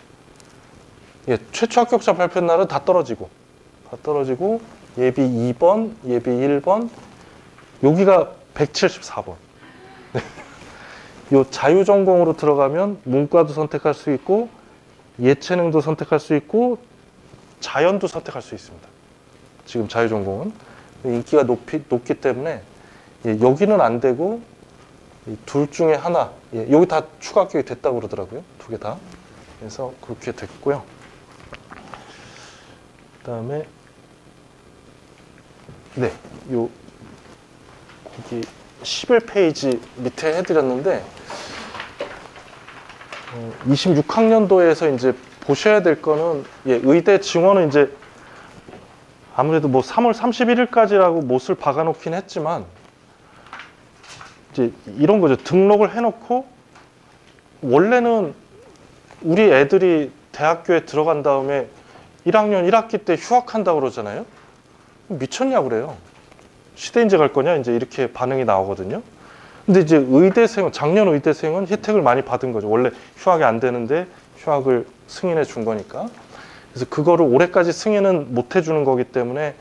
최초 합격자 발표 날은 다 떨어지고 예비 2번, 예비 1번, 여기가 174번. 요 자유전공으로 들어가면 문과도 선택할 수 있고 예체능도 선택할 수 있고 자연도 선택할 수 있습니다. 지금 자유전공은 인기가 높기 때문에 여기는 안 되고 둘 중에 하나, 여기 다 추가 합격이 됐다고 그러더라고요. 두 개 다. 그래서 그렇게 됐고요. 그 다음에 네, 요 거기 11페이지 밑에 해드렸는데 26학년도에서 이제 보셔야 될 거는 의대 증원은 이제 아무래도 뭐 3월 31일까지라고 못을 박아놓긴 했지만 이제 이런 거죠. 등록을 해놓고 원래는 우리 애들이 대학교에 들어간 다음에 1학년 1학기 때 휴학한다고 그러잖아요. 미쳤냐 그래요. 시대인재 갈 거냐 이제 이렇게 반응이 나오거든요. 근데 이제 의대생, 작년 의대생은 혜택을 많이 받은 거죠. 원래 휴학이 안 되는데 휴학을 승인해 준 거니까. 그래서 그거를 올해까지 승인은 못 해주는 거기 때문에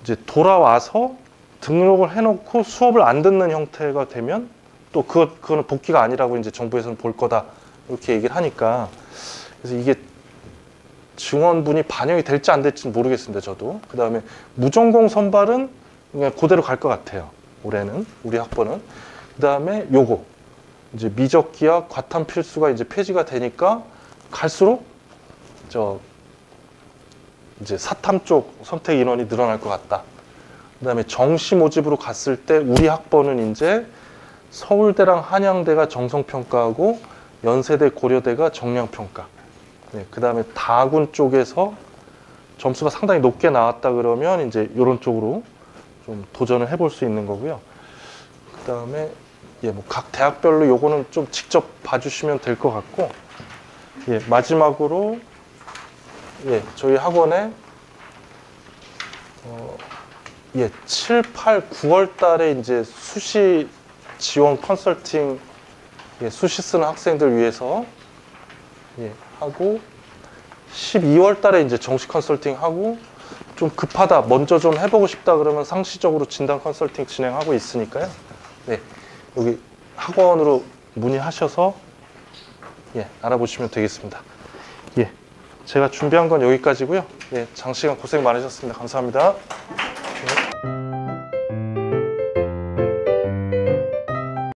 이제 돌아와서 등록을 해놓고 수업을 안 듣는 형태가 되면 또 그거는 복귀가 아니라고 이제 정부에서는 볼 거다 이렇게 얘기를 하니까 그래서 이게 증원분이 반영이 될지 안 될지는 모르겠습니다. 저도. 그 다음에 무전공 선발은 그냥 그대로 갈 것 같아요. 올해는 우리 학번은. 그 다음에 요거 이제 미적기와 과탐 필수가 이제 폐지가 되니까 갈수록 이제 사탐 쪽 선택 인원이 늘어날 것 같다. 그 다음에 정시 모집으로 갔을 때 우리 학번은 이제 서울대랑 한양대가 정성평가하고 연세대 고려대가 정량평가. 네, 그 다음에 다군 쪽에서 점수가 상당히 높게 나왔다 그러면 이제 이런 쪽으로 좀 도전을 해볼 수 있는 거고요. 그 다음에 뭐 각 대학별로 요거는 좀 직접 봐주시면 될 것 같고, 마지막으로 저희 학원에 7, 8, 9월 달에 이제 수시 지원 컨설팅 수시 쓰는 학생들 위해서 하고 12월 달에 이제 정식 컨설팅 하고 좀 급하다 먼저 좀 해보고 싶다 그러면 상시적으로 진단 컨설팅 진행하고 있으니까요. 여기 학원으로 문의하셔서 알아보시면 되겠습니다. 제가 준비한 건 여기까지고요. 장시간 고생 많으셨습니다. 감사합니다.